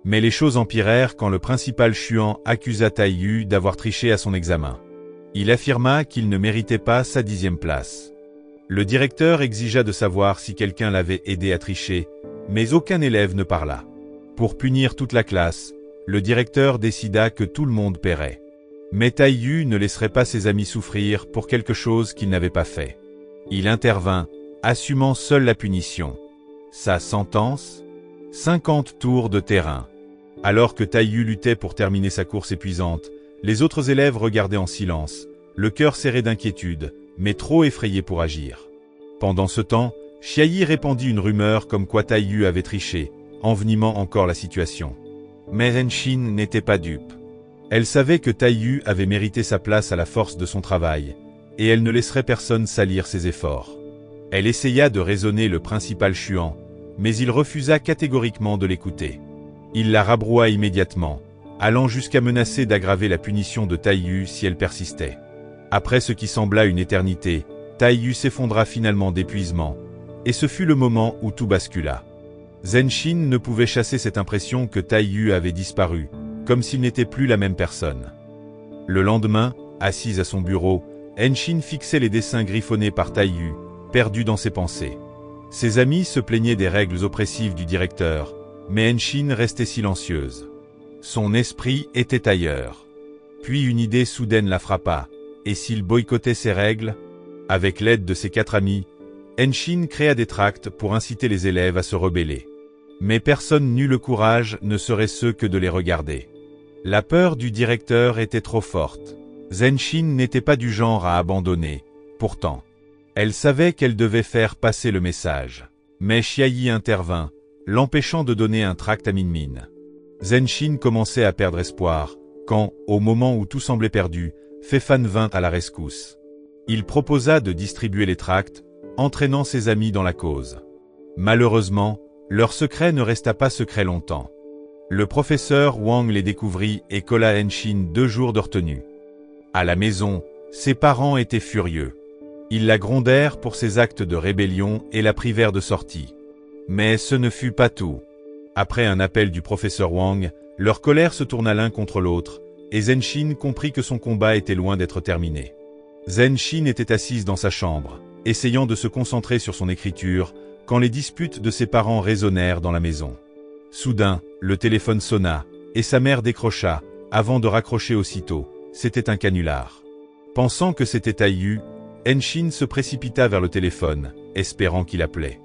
Mais les choses empirèrent quand le principal Chuan accusa Taiyu d'avoir triché à son examen. Il affirma qu'il ne méritait pas sa 10e place. Le directeur exigea de savoir si quelqu'un l'avait aidé à tricher, mais aucun élève ne parla. Pour punir toute la classe, le directeur décida que tout le monde paierait. Mais Taiyu ne laisserait pas ses amis souffrir pour quelque chose qu'il n'avait pas fait. Il intervint, assumant seul la punition. Sa sentence ? 50 tours de terrain. Alors que Taiyu luttait pour terminer sa course épuisante, les autres élèves regardaient en silence, le cœur serré d'inquiétude, mais trop effrayés pour agir. Pendant ce temps, Xiaoyi répandit une rumeur comme quoi Taiyu avait triché, envenimant encore la situation. Mais Henshin n'était pas dupe. Elle savait que Taiyu avait mérité sa place à la force de son travail, et elle ne laisserait personne salir ses efforts. Elle essaya de raisonner le principal Chuan, mais il refusa catégoriquement de l'écouter. Il la rabroua immédiatement, allant jusqu'à menacer d'aggraver la punition de Taiyu si elle persistait. Après ce qui sembla une éternité, Taiyu s'effondra finalement d'épuisement, et ce fut le moment où tout bascula. Zenshin ne pouvait chasser cette impression que Taiyu avait disparu, comme s'il n'était plus la même personne. Le lendemain, assise à son bureau, Henshin fixait les dessins griffonnés par Taiyu, perdu dans ses pensées. Ses amis se plaignaient des règles oppressives du directeur, mais Henshin restait silencieuse. Son esprit était ailleurs. Puis une idée soudaine la frappa, et s'il boycottait ces règles? Avec l'aide de ses 4 amis, Henshin créa des tracts pour inciter les élèves à se rebeller. Mais personne n'eut le courage, ne serait-ce que de les regarder. La peur du directeur était trop forte. Zenshin n'était pas du genre à abandonner, pourtant. Elle savait qu'elle devait faire passer le message. Mais Xiaoyi intervint, l'empêchant de donner un tract à Min. Zenshin commençait à perdre espoir, quand, au moment où tout semblait perdu, Fei-fan vint à la rescousse. Il proposa de distribuer les tracts, entraînant ses amis dans la cause. Malheureusement, leur secret ne resta pas secret longtemps. Le professeur Wang les découvrit et colla à Henshin 2 jours de retenue. À la maison, ses parents étaient furieux. Ils la grondèrent pour ses actes de rébellion et la privèrent de sortie. Mais ce ne fut pas tout. Après un appel du professeur Wang, leur colère se tourna l'un contre l'autre, et Zenshin comprit que son combat était loin d'être terminé. Zenshin était assise dans sa chambre, essayant de se concentrer sur son écriture, quand les disputes de ses parents résonnèrent dans la maison. Soudain, le téléphone sonna, et sa mère décrocha, avant de raccrocher aussitôt. C'était un canular. Pensant que c'était Taiyu, Henshin se précipita vers le téléphone, espérant qu'il appelait.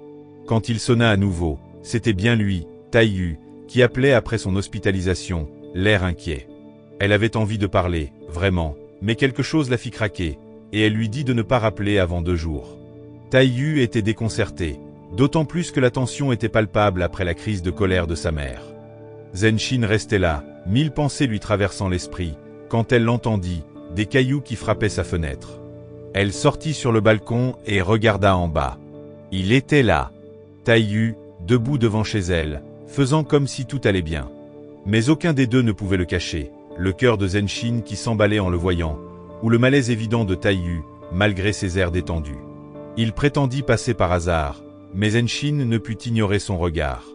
Quand il sonna à nouveau, c'était bien lui, Taiyu, qui appelait après son hospitalisation, l'air inquiet. Elle avait envie de parler, vraiment, mais quelque chose la fit craquer, et elle lui dit de ne pas rappeler avant 2 jours. Taiyu était déconcerté, d'autant plus que la tension était palpable après la crise de colère de sa mère. Zenshin restait là, 1000 pensées lui traversant l'esprit, quand elle l'entendit, des cailloux qui frappaient sa fenêtre. Elle sortit sur le balcon et regarda en bas. Il était là. Taiyu, debout devant chez elle, faisant comme si tout allait bien. Mais aucun des deux ne pouvait le cacher, le cœur de Zenshin qui s'emballait en le voyant, ou le malaise évident de Taiyu, malgré ses airs détendus. Il prétendit passer par hasard, mais Henshin ne put ignorer son regard.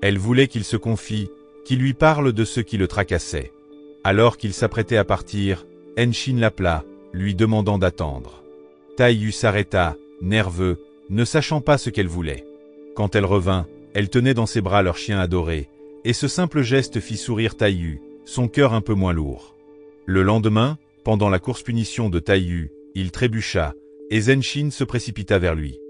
Elle voulait qu'il se confie, qu'il lui parle de ce qui le tracassait. Alors qu'il s'apprêtait à partir, Henshin l'appela, lui demandant d'attendre. Taiyu s'arrêta, nerveux, ne sachant pas ce qu'elle voulait. Quand elle revint, elle tenait dans ses bras leur chien adoré, et ce simple geste fit sourire Taiyu, son cœur un peu moins lourd. Le lendemain, pendant la course-punition de Taiyu, il trébucha, et Henshin se précipita vers lui.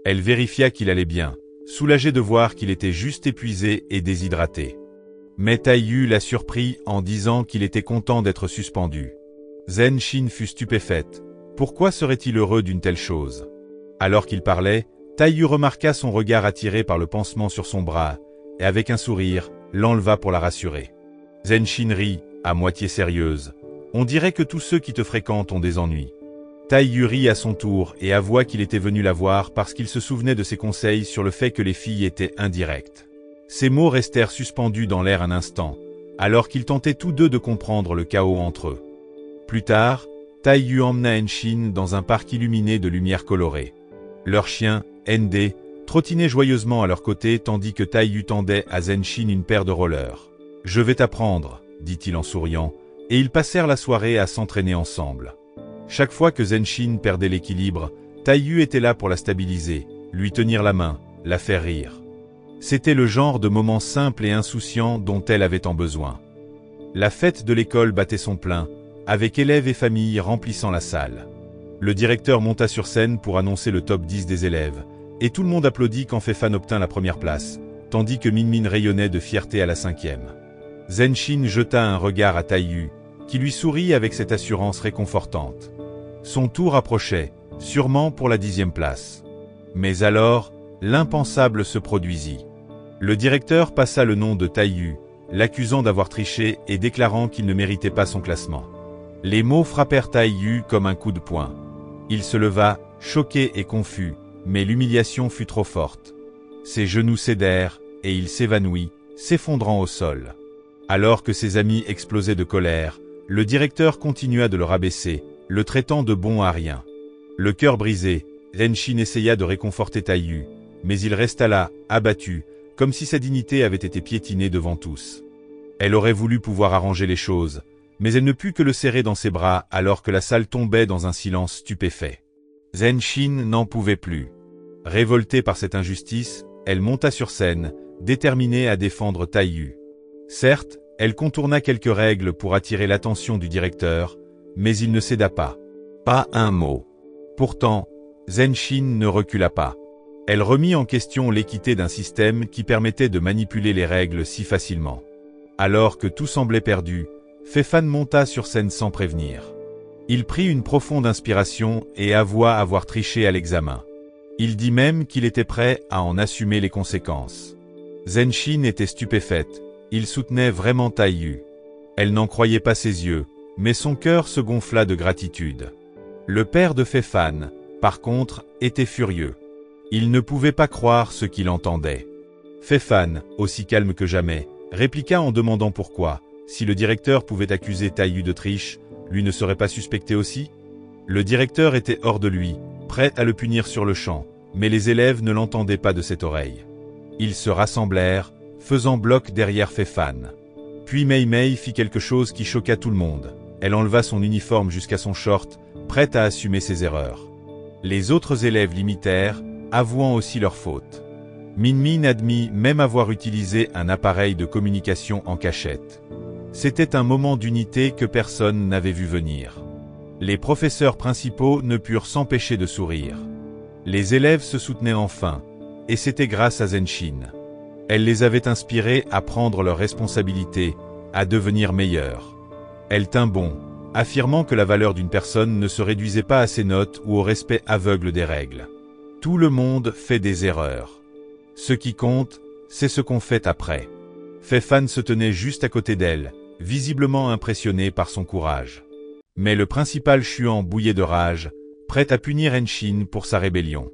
Elle vérifia qu'il allait bien, soulagée de voir qu'il était juste épuisé et déshydraté. Mais Taiyu la surprit en disant qu'il était content d'être suspendu. Henshin fut stupéfaite. Pourquoi serait-il heureux d'une telle chose? Alors qu'il parlait, Taiyu remarqua son regard attiré par le pansement sur son bras, et avec un sourire, l'enleva pour la rassurer. Henshin rit, à moitié sérieuse. On dirait que tous ceux qui te fréquentent ont des ennuis. Taiyu rit à son tour et avoua qu'il était venu la voir parce qu'il se souvenait de ses conseils sur le fait que les filles étaient indirectes. Ces mots restèrent suspendus dans l'air un instant, alors qu'ils tentaient tous deux de comprendre le chaos entre eux. Plus tard, Taiyu emmena Henshin dans un parc illuminé de lumières colorées. Leur chien, Ende, trottinait joyeusement à leur côté tandis que Taiyu tendait à Henshin une paire de rollers. « Je vais t'apprendre », dit-il en souriant, et ils passèrent la soirée à s'entraîner ensemble. Chaque fois que Henshin perdait l'équilibre, Taiyu était là pour la stabiliser, lui tenir la main, la faire rire. C'était le genre de moment simple et insouciant dont elle avait tant besoin. La fête de l'école battait son plein, avec élèves et familles remplissant la salle. Le directeur monta sur scène pour annoncer le top 10 des élèves, et tout le monde applaudit quand Fei-Fan obtint la première place, tandis que Min-Min rayonnait de fierté à la 5e. Henshin jeta un regard à Taiyu, qui lui sourit avec cette assurance réconfortante. Son tour approchait, sûrement pour la 10e place. Mais alors, l'impensable se produisit. Le directeur passa le nom de Taiyu, l'accusant d'avoir triché et déclarant qu'il ne méritait pas son classement. Les mots frappèrent Taiyu comme un coup de poing. Il se leva, choqué et confus, mais l'humiliation fut trop forte. Ses genoux cédèrent, et il s'évanouit, s'effondrant au sol. Alors que ses amis explosaient de colère, le directeur continua de le rabaisser, le traitant de bon à rien. Le cœur brisé, Henshin essaya de réconforter Taiyu, mais il resta là, abattu, comme si sa dignité avait été piétinée devant tous. Elle aurait voulu pouvoir arranger les choses, mais elle ne put que le serrer dans ses bras alors que la salle tombait dans un silence stupéfait. Henshin n'en pouvait plus. Révoltée par cette injustice, elle monta sur scène, déterminée à défendre Taiyu. Certes, elle contourna quelques règles pour attirer l'attention du directeur, mais il ne céda pas. Pas un mot. Pourtant, Henshin ne recula pas. Elle remit en question l'équité d'un système qui permettait de manipuler les règles si facilement. Alors que tout semblait perdu, Fei-Fan monta sur scène sans prévenir. Il prit une profonde inspiration et avoua avoir triché à l'examen. Il dit même qu'il était prêt à en assumer les conséquences. Henshin était stupéfaite, il soutenait vraiment Taiyu. Elle n'en croyait pas ses yeux, mais son cœur se gonfla de gratitude. Le père de Fei-Fan, par contre, était furieux. Il ne pouvait pas croire ce qu'il entendait. Fei-Fan, aussi calme que jamais, répliqua en demandant pourquoi, si le directeur pouvait accuser Taiyu de triche, lui ne serait pas suspecté aussi? Le directeur était hors de lui, prêt à le punir sur le champ, mais les élèves ne l'entendaient pas de cette oreille. Ils se rassemblèrent, faisant bloc derrière Fei-Fan. Puis Mei-Mei fit quelque chose qui choqua tout le monde. Elle enleva son uniforme jusqu'à son short, prête à assumer ses erreurs. Les autres élèves l'imitèrent, avouant aussi leurs fautes. Min-Min admit même avoir utilisé un appareil de communication en cachette. C'était un moment d'unité que personne n'avait vu venir. Les professeurs principaux ne purent s'empêcher de sourire. Les élèves se soutenaient enfin, et c'était grâce à Henshin. Elle les avait inspirés à prendre leurs responsabilités, à devenir meilleurs. Elle tint bon, affirmant que la valeur d'une personne ne se réduisait pas à ses notes ou au respect aveugle des règles. Tout le monde fait des erreurs. Ce qui compte, c'est ce qu'on fait après. Fei-Fan se tenait juste à côté d'elle, visiblement impressionné par son courage. Mais le principal Chuan bouillait de rage, prêt à punir Henshin pour sa rébellion.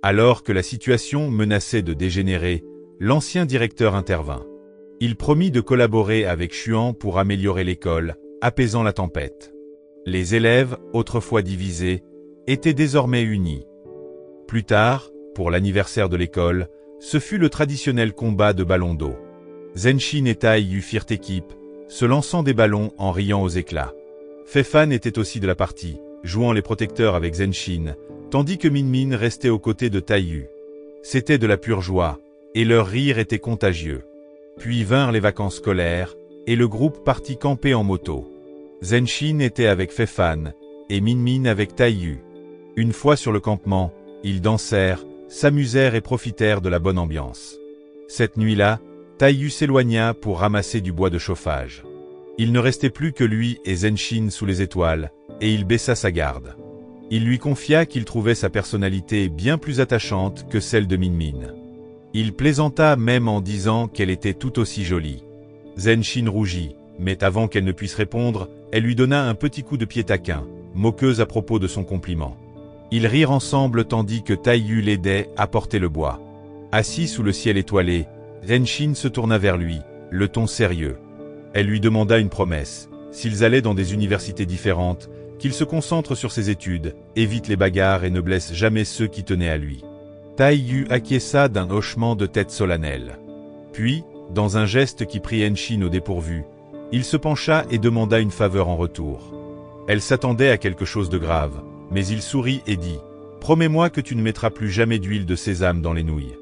Alors que la situation menaçait de dégénérer, l'ancien directeur intervint. Il promit de collaborer avec Chuan pour améliorer l'école, apaisant la tempête. Les élèves, autrefois divisés, étaient désormais unis. Plus tard, pour l'anniversaire de l'école, ce fut le traditionnel combat de ballons d'eau. Zenshin et Taiyu firent équipe, se lançant des ballons en riant aux éclats. Fei-Fan était aussi de la partie, jouant les protecteurs avec Zenshin, tandis que Min-Min restait aux côtés de Taiyu. C'était de la pure joie, et leur rire était contagieux. Puis vinrent les vacances scolaires, et le groupe partit camper en moto. Zenshin était avec Fei-Fan, et Min-Min avec Taiyu. Une fois sur le campement, ils dansèrent, s'amusèrent et profitèrent de la bonne ambiance. Cette nuit-là, Taiyu s'éloigna pour ramasser du bois de chauffage. Il ne restait plus que lui et Zenshin sous les étoiles, et il baissa sa garde. Il lui confia qu'il trouvait sa personnalité bien plus attachante que celle de Min-Min. Il plaisanta même en disant qu'elle était tout aussi jolie. Zenshin rougit, mais avant qu'elle ne puisse répondre, elle lui donna un petit coup de pied taquin, moqueuse à propos de son compliment. Ils rirent ensemble tandis que Taiyu l'aidait à porter le bois. Assis sous le ciel étoilé, Zenshin se tourna vers lui, le ton sérieux. Elle lui demanda une promesse, s'ils allaient dans des universités différentes, qu'il se concentre sur ses études, évite les bagarres et ne blesse jamais ceux qui tenaient à lui. Taiyu acquiesça d'un hochement de tête solennel. Puis, dans un geste qui prit Zenshin au dépourvu, il se pencha et demanda une faveur en retour. Elle s'attendait à quelque chose de grave, mais il sourit et dit « Promets-moi que tu ne mettras plus jamais d'huile de sésame dans les nouilles. »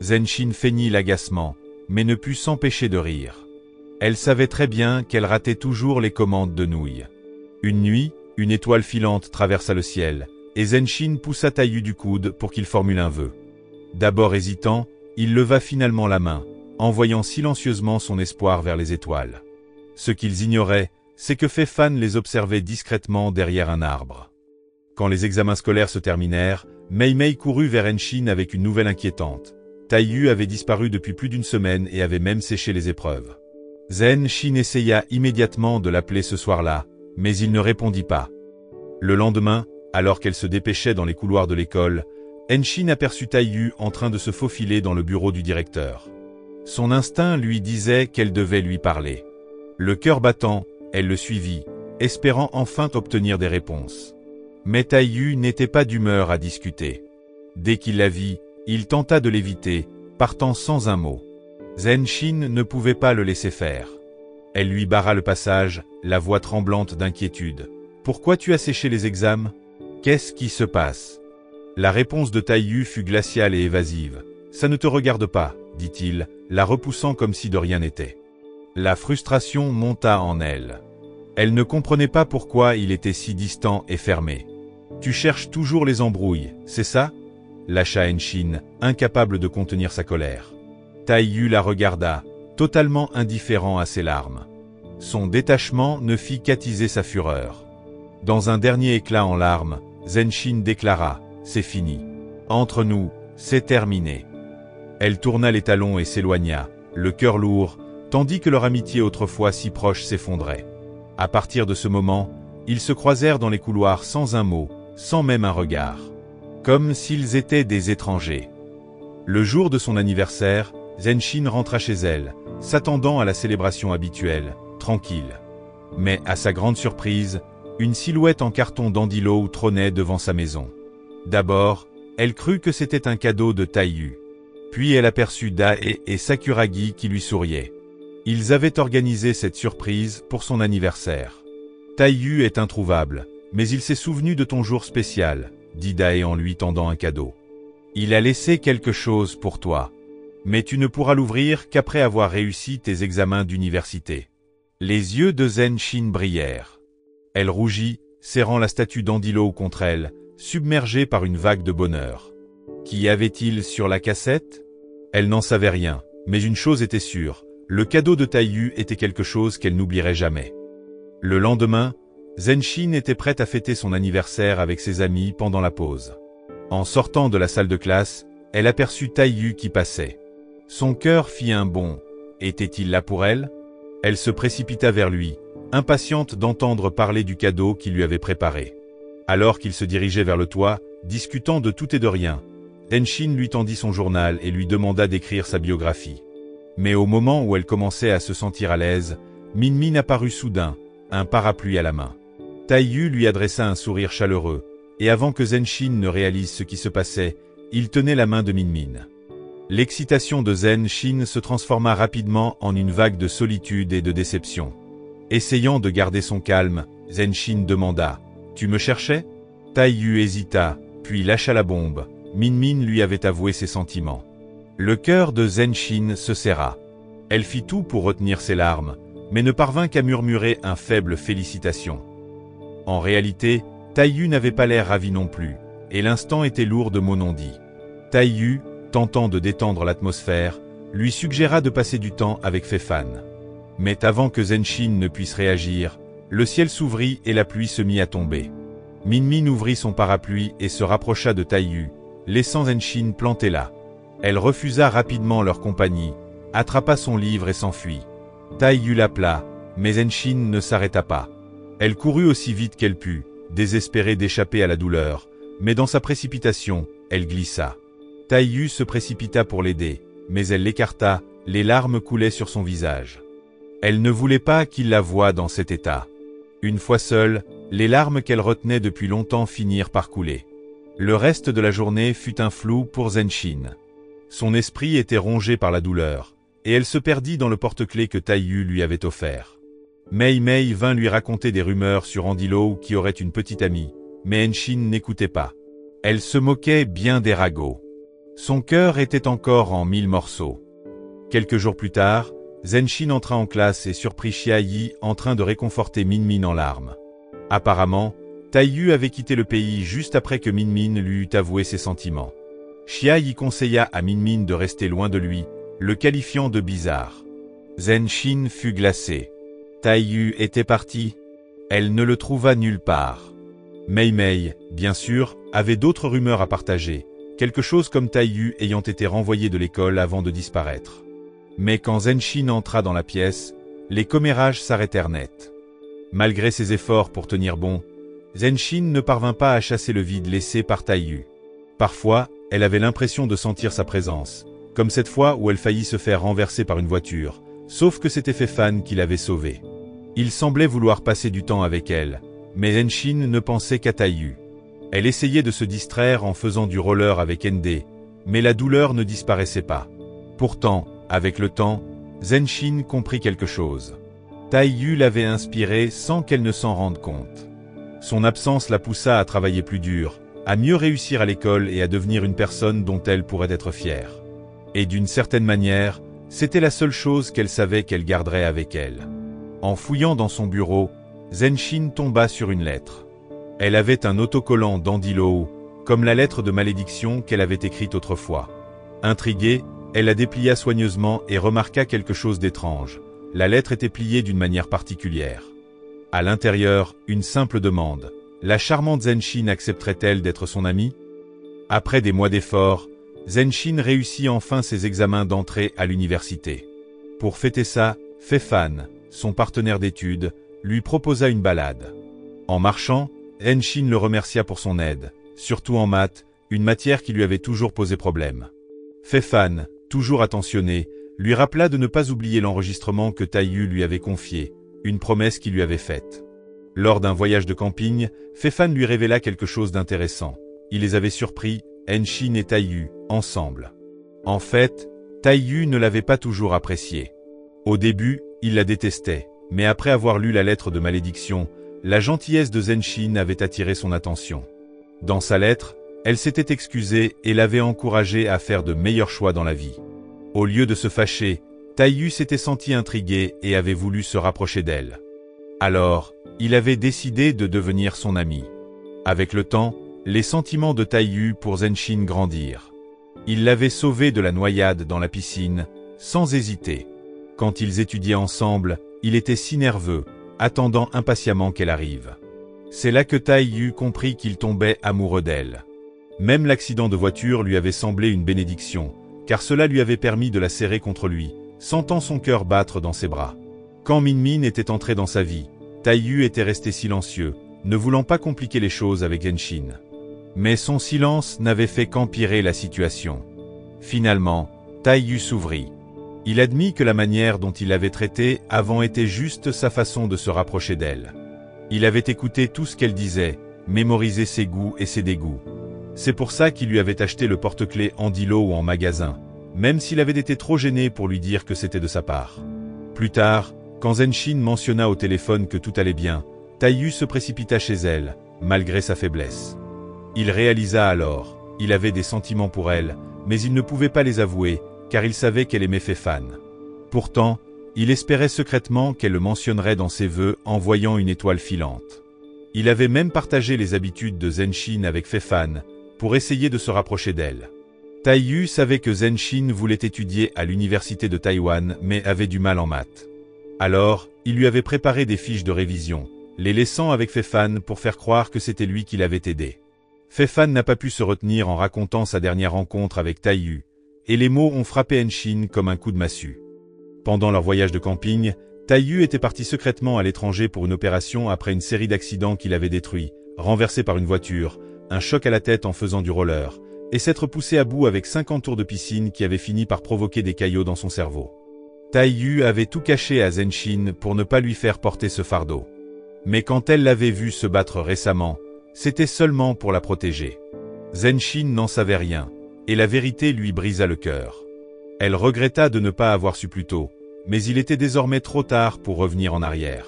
Zenshin feignit l'agacement, mais ne put s'empêcher de rire. Elle savait très bien qu'elle ratait toujours les commandes de nouilles. Une nuit, une étoile filante traversa le ciel, et Zenshin poussa Taiyu du coude pour qu'il formule un vœu. D'abord hésitant, il leva finalement la main, envoyant silencieusement son espoir vers les étoiles. Ce qu'ils ignoraient, c'est que Fei-Fan les observait discrètement derrière un arbre. Quand les examens scolaires se terminèrent, Mei-Mei courut vers Zenshin avec une nouvelle inquiétante. Taiyu avait disparu depuis plus d'une semaine et avait même séché les épreuves. Zenshin essaya immédiatement de l'appeler ce soir-là, mais il ne répondit pas. Le lendemain, alors qu'elle se dépêchait dans les couloirs de l'école, Zenshin aperçut Taiyu en train de se faufiler dans le bureau du directeur. Son instinct lui disait qu'elle devait lui parler. Le cœur battant, elle le suivit, espérant enfin obtenir des réponses. Mais Taiyu n'était pas d'humeur à discuter. Dès qu'il la vit, il tenta de l'éviter, partant sans un mot. Zenshin ne pouvait pas le laisser faire. Elle lui barra le passage, la voix tremblante d'inquiétude. « Pourquoi tu as séché les examens? Qu'est-ce qui se passe ?» La réponse de Taiyu fut glaciale et évasive. « Ça ne te regarde pas, dit-il, la repoussant comme si de rien n'était. » La frustration monta en elle. Elle ne comprenait pas pourquoi il était si distant et fermé. « Tu cherches toujours les embrouilles, c'est ça ?» lâcha Zenshin, incapable de contenir sa colère. Taiyu la regarda, totalement indifférent à ses larmes. Son détachement ne fit qu'attiser sa fureur. Dans un dernier éclat en larmes, Zenshin déclara « C'est fini. Entre nous, c'est terminé. » Elle tourna les talons et s'éloigna, le cœur lourd, tandis que leur amitié autrefois si proche s'effondrait. À partir de ce moment, ils se croisèrent dans les couloirs sans un mot, sans même un regard. Comme s'ils étaient des étrangers. Le jour de son anniversaire, Zenshin rentra chez elle, s'attendant à la célébration habituelle, tranquille. Mais, à sa grande surprise, une silhouette en carton d'Andilo trônait devant sa maison. D'abord, elle crut que c'était un cadeau de Taiyu. Puis elle aperçut Dae et Sakuragi qui lui souriaient. Ils avaient organisé cette surprise pour son anniversaire. Taiyu est introuvable, mais il s'est souvenu de ton jour spécial, dit Dae en lui tendant un cadeau. Il a laissé quelque chose pour toi. Mais tu ne pourras l'ouvrir qu'après avoir réussi tes examens d'université. Les yeux de Zenshin brillèrent. Elle rougit, serrant la statue d'Andilo contre elle, submergée par une vague de bonheur. Qu'y avait-il sur la cassette? Elle n'en savait rien, mais une chose était sûre, le cadeau de Taiyu était quelque chose qu'elle n'oublierait jamais. Le lendemain, Zenshin était prête à fêter son anniversaire avec ses amis pendant la pause. En sortant de la salle de classe, elle aperçut Taiyu qui passait. Son cœur fit un bond. Était-il là pour elle? Elle se précipita vers lui, impatiente d'entendre parler du cadeau qu'il lui avait préparé. Alors qu'il se dirigeait vers le toit, discutant de tout et de rien, Zenshin lui tendit son journal et lui demanda d'écrire sa biographie. Mais au moment où elle commençait à se sentir à l'aise, Min-Min apparut soudain, un parapluie à la main. Taiyu lui adressa un sourire chaleureux, et avant que Zenshin ne réalise ce qui se passait, il tenait la main de Minmin. L'excitation de Zenshin se transforma rapidement en une vague de solitude et de déception. Essayant de garder son calme, Zenshin demanda « Tu me cherchais ?» Taiyu hésita, puis lâcha la bombe. Minmin lui avait avoué ses sentiments. Le cœur de Zenshin se serra. Elle fit tout pour retenir ses larmes, mais ne parvint qu'à murmurer un faible félicitation. En réalité, Taiyu n'avait pas l'air ravi non plus, et l'instant était lourd de mots non dits. Taiyu, tentant de détendre l'atmosphère, lui suggéra de passer du temps avec Fei-Fan. Mais avant que Zenshin ne puisse réagir, le ciel s'ouvrit et la pluie se mit à tomber. Minmin ouvrit son parapluie et se rapprocha de Taiyu, laissant Zenshin planté là. Elle refusa rapidement leur compagnie, attrapa son livre et s'enfuit. Taiyu l'appela, mais Zenshin ne s'arrêta pas. Elle courut aussi vite qu'elle put, désespérée d'échapper à la douleur, mais dans sa précipitation, elle glissa. Taiyu se précipita pour l'aider, mais elle l'écarta, les larmes coulaient sur son visage. Elle ne voulait pas qu'il la voie dans cet état. Une fois seule, les larmes qu'elle retenait depuis longtemps finirent par couler. Le reste de la journée fut un flou pour Zenshin. Son esprit était rongé par la douleur, et elle se perdit dans le porte-clés que Taiyu lui avait offert. Mei Mei vint lui raconter des rumeurs sur Andilo qui aurait une petite amie, mais Zenshin n'écoutait pas. Elle se moquait bien des ragots. Son cœur était encore en 1000 morceaux. Quelques jours plus tard, Zenshin entra en classe et surprit Xia Yi en train de réconforter Minmin en larmes. Apparemment, Taiyu avait quitté le pays juste après que Minmin lui eut avoué ses sentiments. Xia Yi conseilla à Minmin de rester loin de lui, le qualifiant de bizarre. Zenshin fut glacée. Taiyu était partie. Elle ne le trouva nulle part. Mei Mei, bien sûr, avait d'autres rumeurs à partager, quelque chose comme Taiyu ayant été renvoyé de l'école avant de disparaître. Mais quand Zenshin entra dans la pièce, les commérages s'arrêtèrent net. Malgré ses efforts pour tenir bon, Zenshin ne parvint pas à chasser le vide laissé par Taiyu. Parfois, elle avait l'impression de sentir sa présence, comme cette fois où elle faillit se faire renverser par une voiture, sauf que c'était Fei-Fan qui l'avait sauvée. Il semblait vouloir passer du temps avec elle, mais Zenshin ne pensait qu'à Taiyu. Elle essayait de se distraire en faisant du roller avec Ende, mais la douleur ne disparaissait pas. Pourtant, avec le temps, Zenshin comprit quelque chose. Taiyu l'avait inspirée sans qu'elle ne s'en rende compte. Son absence la poussa à travailler plus dur, à mieux réussir à l'école et à devenir une personne dont elle pourrait être fière. Et d'une certaine manière, c'était la seule chose qu'elle savait qu'elle garderait avec elle. En fouillant dans son bureau, Zenshin tomba sur une lettre. Elle avait un autocollant d'Andilo, comme la lettre de malédiction qu'elle avait écrite autrefois. Intriguée, elle la déplia soigneusement et remarqua quelque chose d'étrange. La lettre était pliée d'une manière particulière. À l'intérieur, une simple demande. La charmante Zenshin accepterait-elle d'être son amie? Après des mois d'efforts, Zenshin réussit enfin ses examens d'entrée à l'université. Pour fêter ça, Fei-Fan, son partenaire d'études, lui proposa une balade. En marchant, Zenshin le remercia pour son aide, surtout en maths, une matière qui lui avait toujours posé problème. Fei-Fan, toujours attentionné, lui rappela de ne pas oublier l'enregistrement que Taiyu lui avait confié, une promesse qu'il lui avait faite. Lors d'un voyage de camping, Fei-Fan lui révéla quelque chose d'intéressant. Il les avait surpris, Zenshin et Taiyu, ensemble. En fait, Taiyu ne l'avait pas toujours appréciée. Au début, il la détestait, mais après avoir lu la lettre de malédiction, la gentillesse de Zenshin avait attiré son attention. Dans sa lettre, elle s'était excusée et l'avait encouragé à faire de meilleurs choix dans la vie. Au lieu de se fâcher, Taiyu s'était senti intrigué et avait voulu se rapprocher d'elle. Alors, il avait décidé de devenir son ami. Avec le temps, les sentiments de Taiyu pour Zenshin grandirent. Il l'avait sauvée de la noyade dans la piscine, sans hésiter. Quand ils étudiaient ensemble, il était si nerveux, attendant impatiemment qu'elle arrive. C'est là que Taiyu comprit qu'il tombait amoureux d'elle. Même l'accident de voiture lui avait semblé une bénédiction, car cela lui avait permis de la serrer contre lui, sentant son cœur battre dans ses bras. Quand Minmin était entré dans sa vie, Taiyu était resté silencieux, ne voulant pas compliquer les choses avec Zenshin. Mais son silence n'avait fait qu'empirer la situation. Finalement, Taiyu s'ouvrit. Il admit que la manière dont il l'avait traitée avant était juste sa façon de se rapprocher d'elle. Il avait écouté tout ce qu'elle disait, mémoriser ses goûts et ses dégoûts. C'est pour ça qu'il lui avait acheté le porte-clés Andilo ou en magasin, même s'il avait été trop gêné pour lui dire que c'était de sa part. Plus tard, quand Zenshin mentionna au téléphone que tout allait bien, Taiyu se précipita chez elle, malgré sa faiblesse. Il réalisa alors, il avait des sentiments pour elle, mais il ne pouvait pas les avouer, car il savait qu'elle aimait Fei-Fan. Pourtant, il espérait secrètement qu'elle le mentionnerait dans ses vœux en voyant une étoile filante. Il avait même partagé les habitudes de Zenshin avec Fei-Fan, pour essayer de se rapprocher d'elle. Taiyu savait que Zenshin voulait étudier à l'université de Taïwan mais avait du mal en maths. Alors, il lui avait préparé des fiches de révision, les laissant avec Fei-Fan pour faire croire que c'était lui qui l'avait aidé. Fei-Fan n'a pas pu se retenir en racontant sa dernière rencontre avec Taiyu, et les mots ont frappé Zenshin comme un coup de massue. Pendant leur voyage de camping, Taiyu était parti secrètement à l'étranger pour une opération après une série d'accidents qu'il avait détruits, renversé par une voiture, un choc à la tête en faisant du roller, et s'être poussé à bout avec 50 tours de piscine qui avaient fini par provoquer des caillots dans son cerveau. Taiyu avait tout caché à Zenshin pour ne pas lui faire porter ce fardeau. Mais quand elle l'avait vu se battre récemment, c'était seulement pour la protéger. Zenshin n'en savait rien, et la vérité lui brisa le cœur. Elle regretta de ne pas avoir su plus tôt, mais il était désormais trop tard pour revenir en arrière.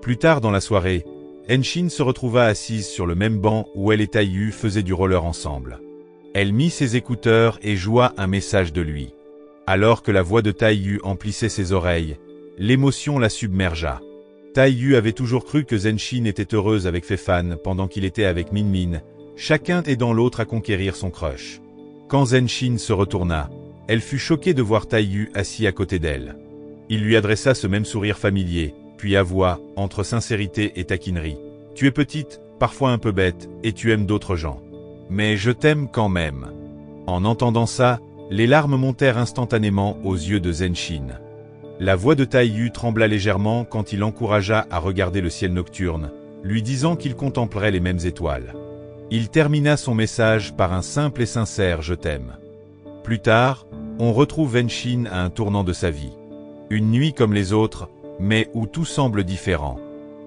Plus tard dans la soirée, Zenshin se retrouva assise sur le même banc où elle et Taiyu faisaient du roller ensemble. Elle mit ses écouteurs et joua un message de lui. Alors que la voix de Taiyu emplissait ses oreilles, l'émotion la submergea. Taiyu avait toujours cru que Zenshin était heureuse avec Fei-Fan pendant qu'il était avec Min-Min, chacun aidant l'autre à conquérir son crush. Quand Zenshin se retourna, elle fut choquée de voir Taiyu assis à côté d'elle. Il lui adressa ce même sourire familier, puis avoua, entre sincérité et taquinerie, « Tu es petite, parfois un peu bête, et tu aimes d'autres gens. Mais je t'aime quand même. » En entendant ça, les larmes montèrent instantanément aux yeux de Zenshin. La voix de Taiyu trembla légèrement quand il l'encouragea à regarder le ciel nocturne, lui disant qu'il contemplerait les mêmes étoiles. Il termina son message par un simple et sincère « Je t'aime ». Plus tard, on retrouve Zenshin à un tournant de sa vie. Une nuit comme les autres, mais où tout semble différent.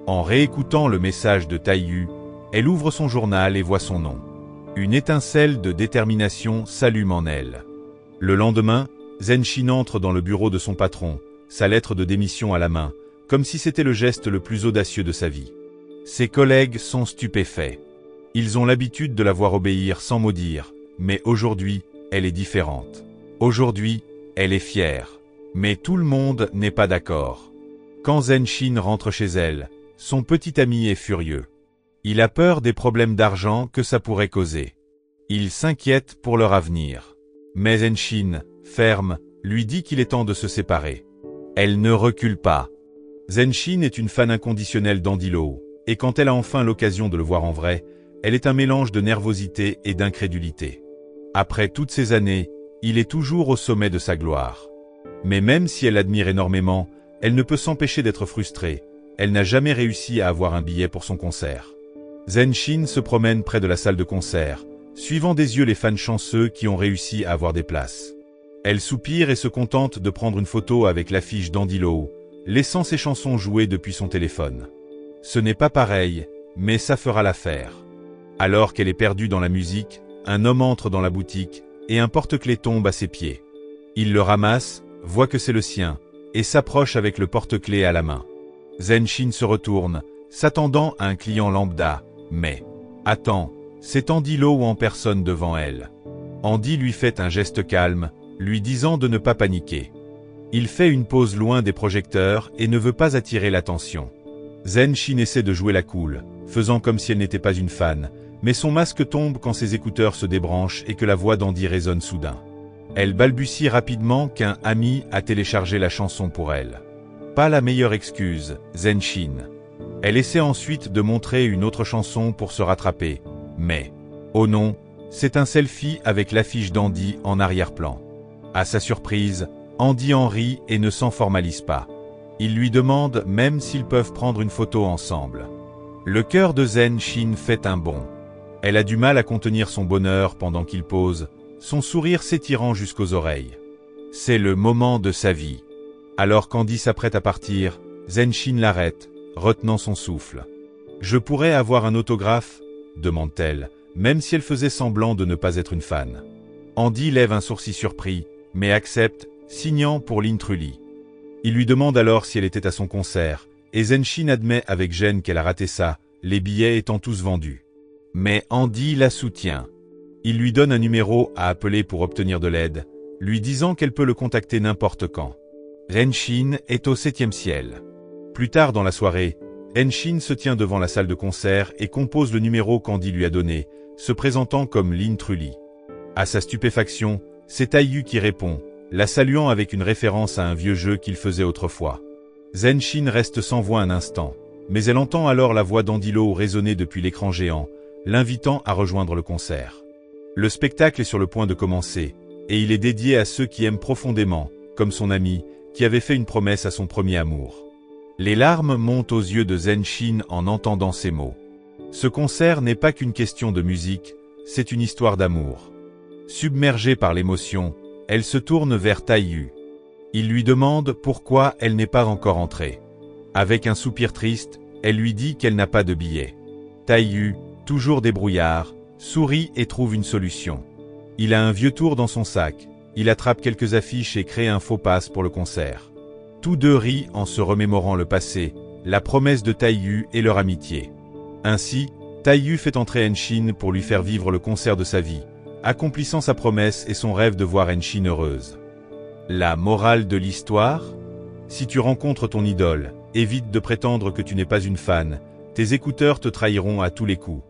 En réécoutant le message de Taiyu, elle ouvre son journal et voit son nom. Une étincelle de détermination s'allume en elle. Le lendemain, Zenshin entre dans le bureau de son patron, sa lettre de démission à la main, comme si c'était le geste le plus audacieux de sa vie. Ses collègues sont stupéfaits. Ils ont l'habitude de la voir obéir sans mot dire, mais aujourd'hui, elle est différente. Aujourd'hui, elle est fière. Mais tout le monde n'est pas d'accord. Quand Zenshin rentre chez elle, son petit ami est furieux. Il a peur des problèmes d'argent que ça pourrait causer. Il s'inquiète pour leur avenir. Mais Zenshin, ferme, lui dit qu'il est temps de se séparer. Elle ne recule pas. Zenshin est une fan inconditionnelle d'Andilo, et quand elle a enfin l'occasion de le voir en vrai, elle est un mélange de nervosité et d'incrédulité. Après toutes ces années, il est toujours au sommet de sa gloire. Mais même si elle l'admire énormément, elle ne peut s'empêcher d'être frustrée. Elle n'a jamais réussi à avoir un billet pour son concert. Zenshin se promène près de la salle de concert, suivant des yeux les fans chanceux qui ont réussi à avoir des places. Elle soupire et se contente de prendre une photo avec l'affiche d'Andilo, laissant ses chansons jouer depuis son téléphone. Ce n'est pas pareil, mais ça fera l'affaire. Alors qu'elle est perdue dans la musique, un homme entre dans la boutique, et un porte-clés tombe à ses pieds. Il le ramasse, voit que c'est le sien, et s'approche avec le porte-clés à la main. Zenshin se retourne, s'attendant à un client lambda, mais... Attends, c'est Andilo en personne devant elle. Andy lui fait un geste calme, lui disant de ne pas paniquer. Il fait une pause loin des projecteurs et ne veut pas attirer l'attention. Zenshin essaie de jouer la cool, faisant comme si elle n'était pas une fan, mais son masque tombe quand ses écouteurs se débranchent et que la voix d'Andy résonne soudain. Elle balbutie rapidement qu'un ami a téléchargé la chanson pour elle. Pas la meilleure excuse, Zenshin. Elle essaie ensuite de montrer une autre chanson pour se rattraper, mais... Oh non, c'est un selfie avec l'affiche d'Andy en arrière-plan. À sa surprise, Andy en rit et ne s'en formalise pas. Il lui demande même s'ils peuvent prendre une photo ensemble. Le cœur de Zenshin fait un bond. Elle a du mal à contenir son bonheur pendant qu'il pose, son sourire s'étirant jusqu'aux oreilles. C'est le moment de sa vie. Alors qu'Andy s'apprête à partir, Zenshin l'arrête, retenant son souffle. « Je pourrais avoir un autographe ?» demande-t-elle, même si elle faisait semblant de ne pas être une fan. Andy lève un sourcil surpris, mais accepte, signant pour Lynn Trulli. Il lui demande alors si elle était à son concert, et Zenshin admet avec gêne qu'elle a raté ça, les billets étant tous vendus. Mais Andy la soutient. Il lui donne un numéro à appeler pour obtenir de l'aide, lui disant qu'elle peut le contacter n'importe quand. Renshin est au 7e ciel. Plus tard dans la soirée, Renshin se tient devant la salle de concert et compose le numéro qu'Andy lui a donné, se présentant comme Lynn Trulli. À sa stupéfaction, c'est Taiyu qui répond, la saluant avec une référence à un vieux jeu qu'il faisait autrefois. Zenshin reste sans voix un instant, mais elle entend alors la voix d'Andilo résonner depuis l'écran géant, l'invitant à rejoindre le concert. Le spectacle est sur le point de commencer, et il est dédié à ceux qui aiment profondément, comme son ami, qui avait fait une promesse à son premier amour. Les larmes montent aux yeux de Zenshin en entendant ces mots. Ce concert n'est pas qu'une question de musique, c'est une histoire d'amour. Submergée par l'émotion, elle se tourne vers Taiyu. Il lui demande pourquoi elle n'est pas encore entrée. Avec un soupir triste, elle lui dit qu'elle n'a pas de billet. Taiyu, toujours débrouillard, sourit et trouve une solution. Il a un vieux tour dans son sac, il attrape quelques affiches et crée un faux pass pour le concert. Tous deux rient en se remémorant le passé, la promesse de Taiyu et leur amitié. Ainsi, Taiyu fait entrer Henshin pour lui faire vivre le concert de sa vie, accomplissant sa promesse et son rêve de voir Henshin heureuse. La morale de l'histoire ? Si tu rencontres ton idole, évite de prétendre que tu n'es pas une fan, tes écouteurs te trahiront à tous les coups.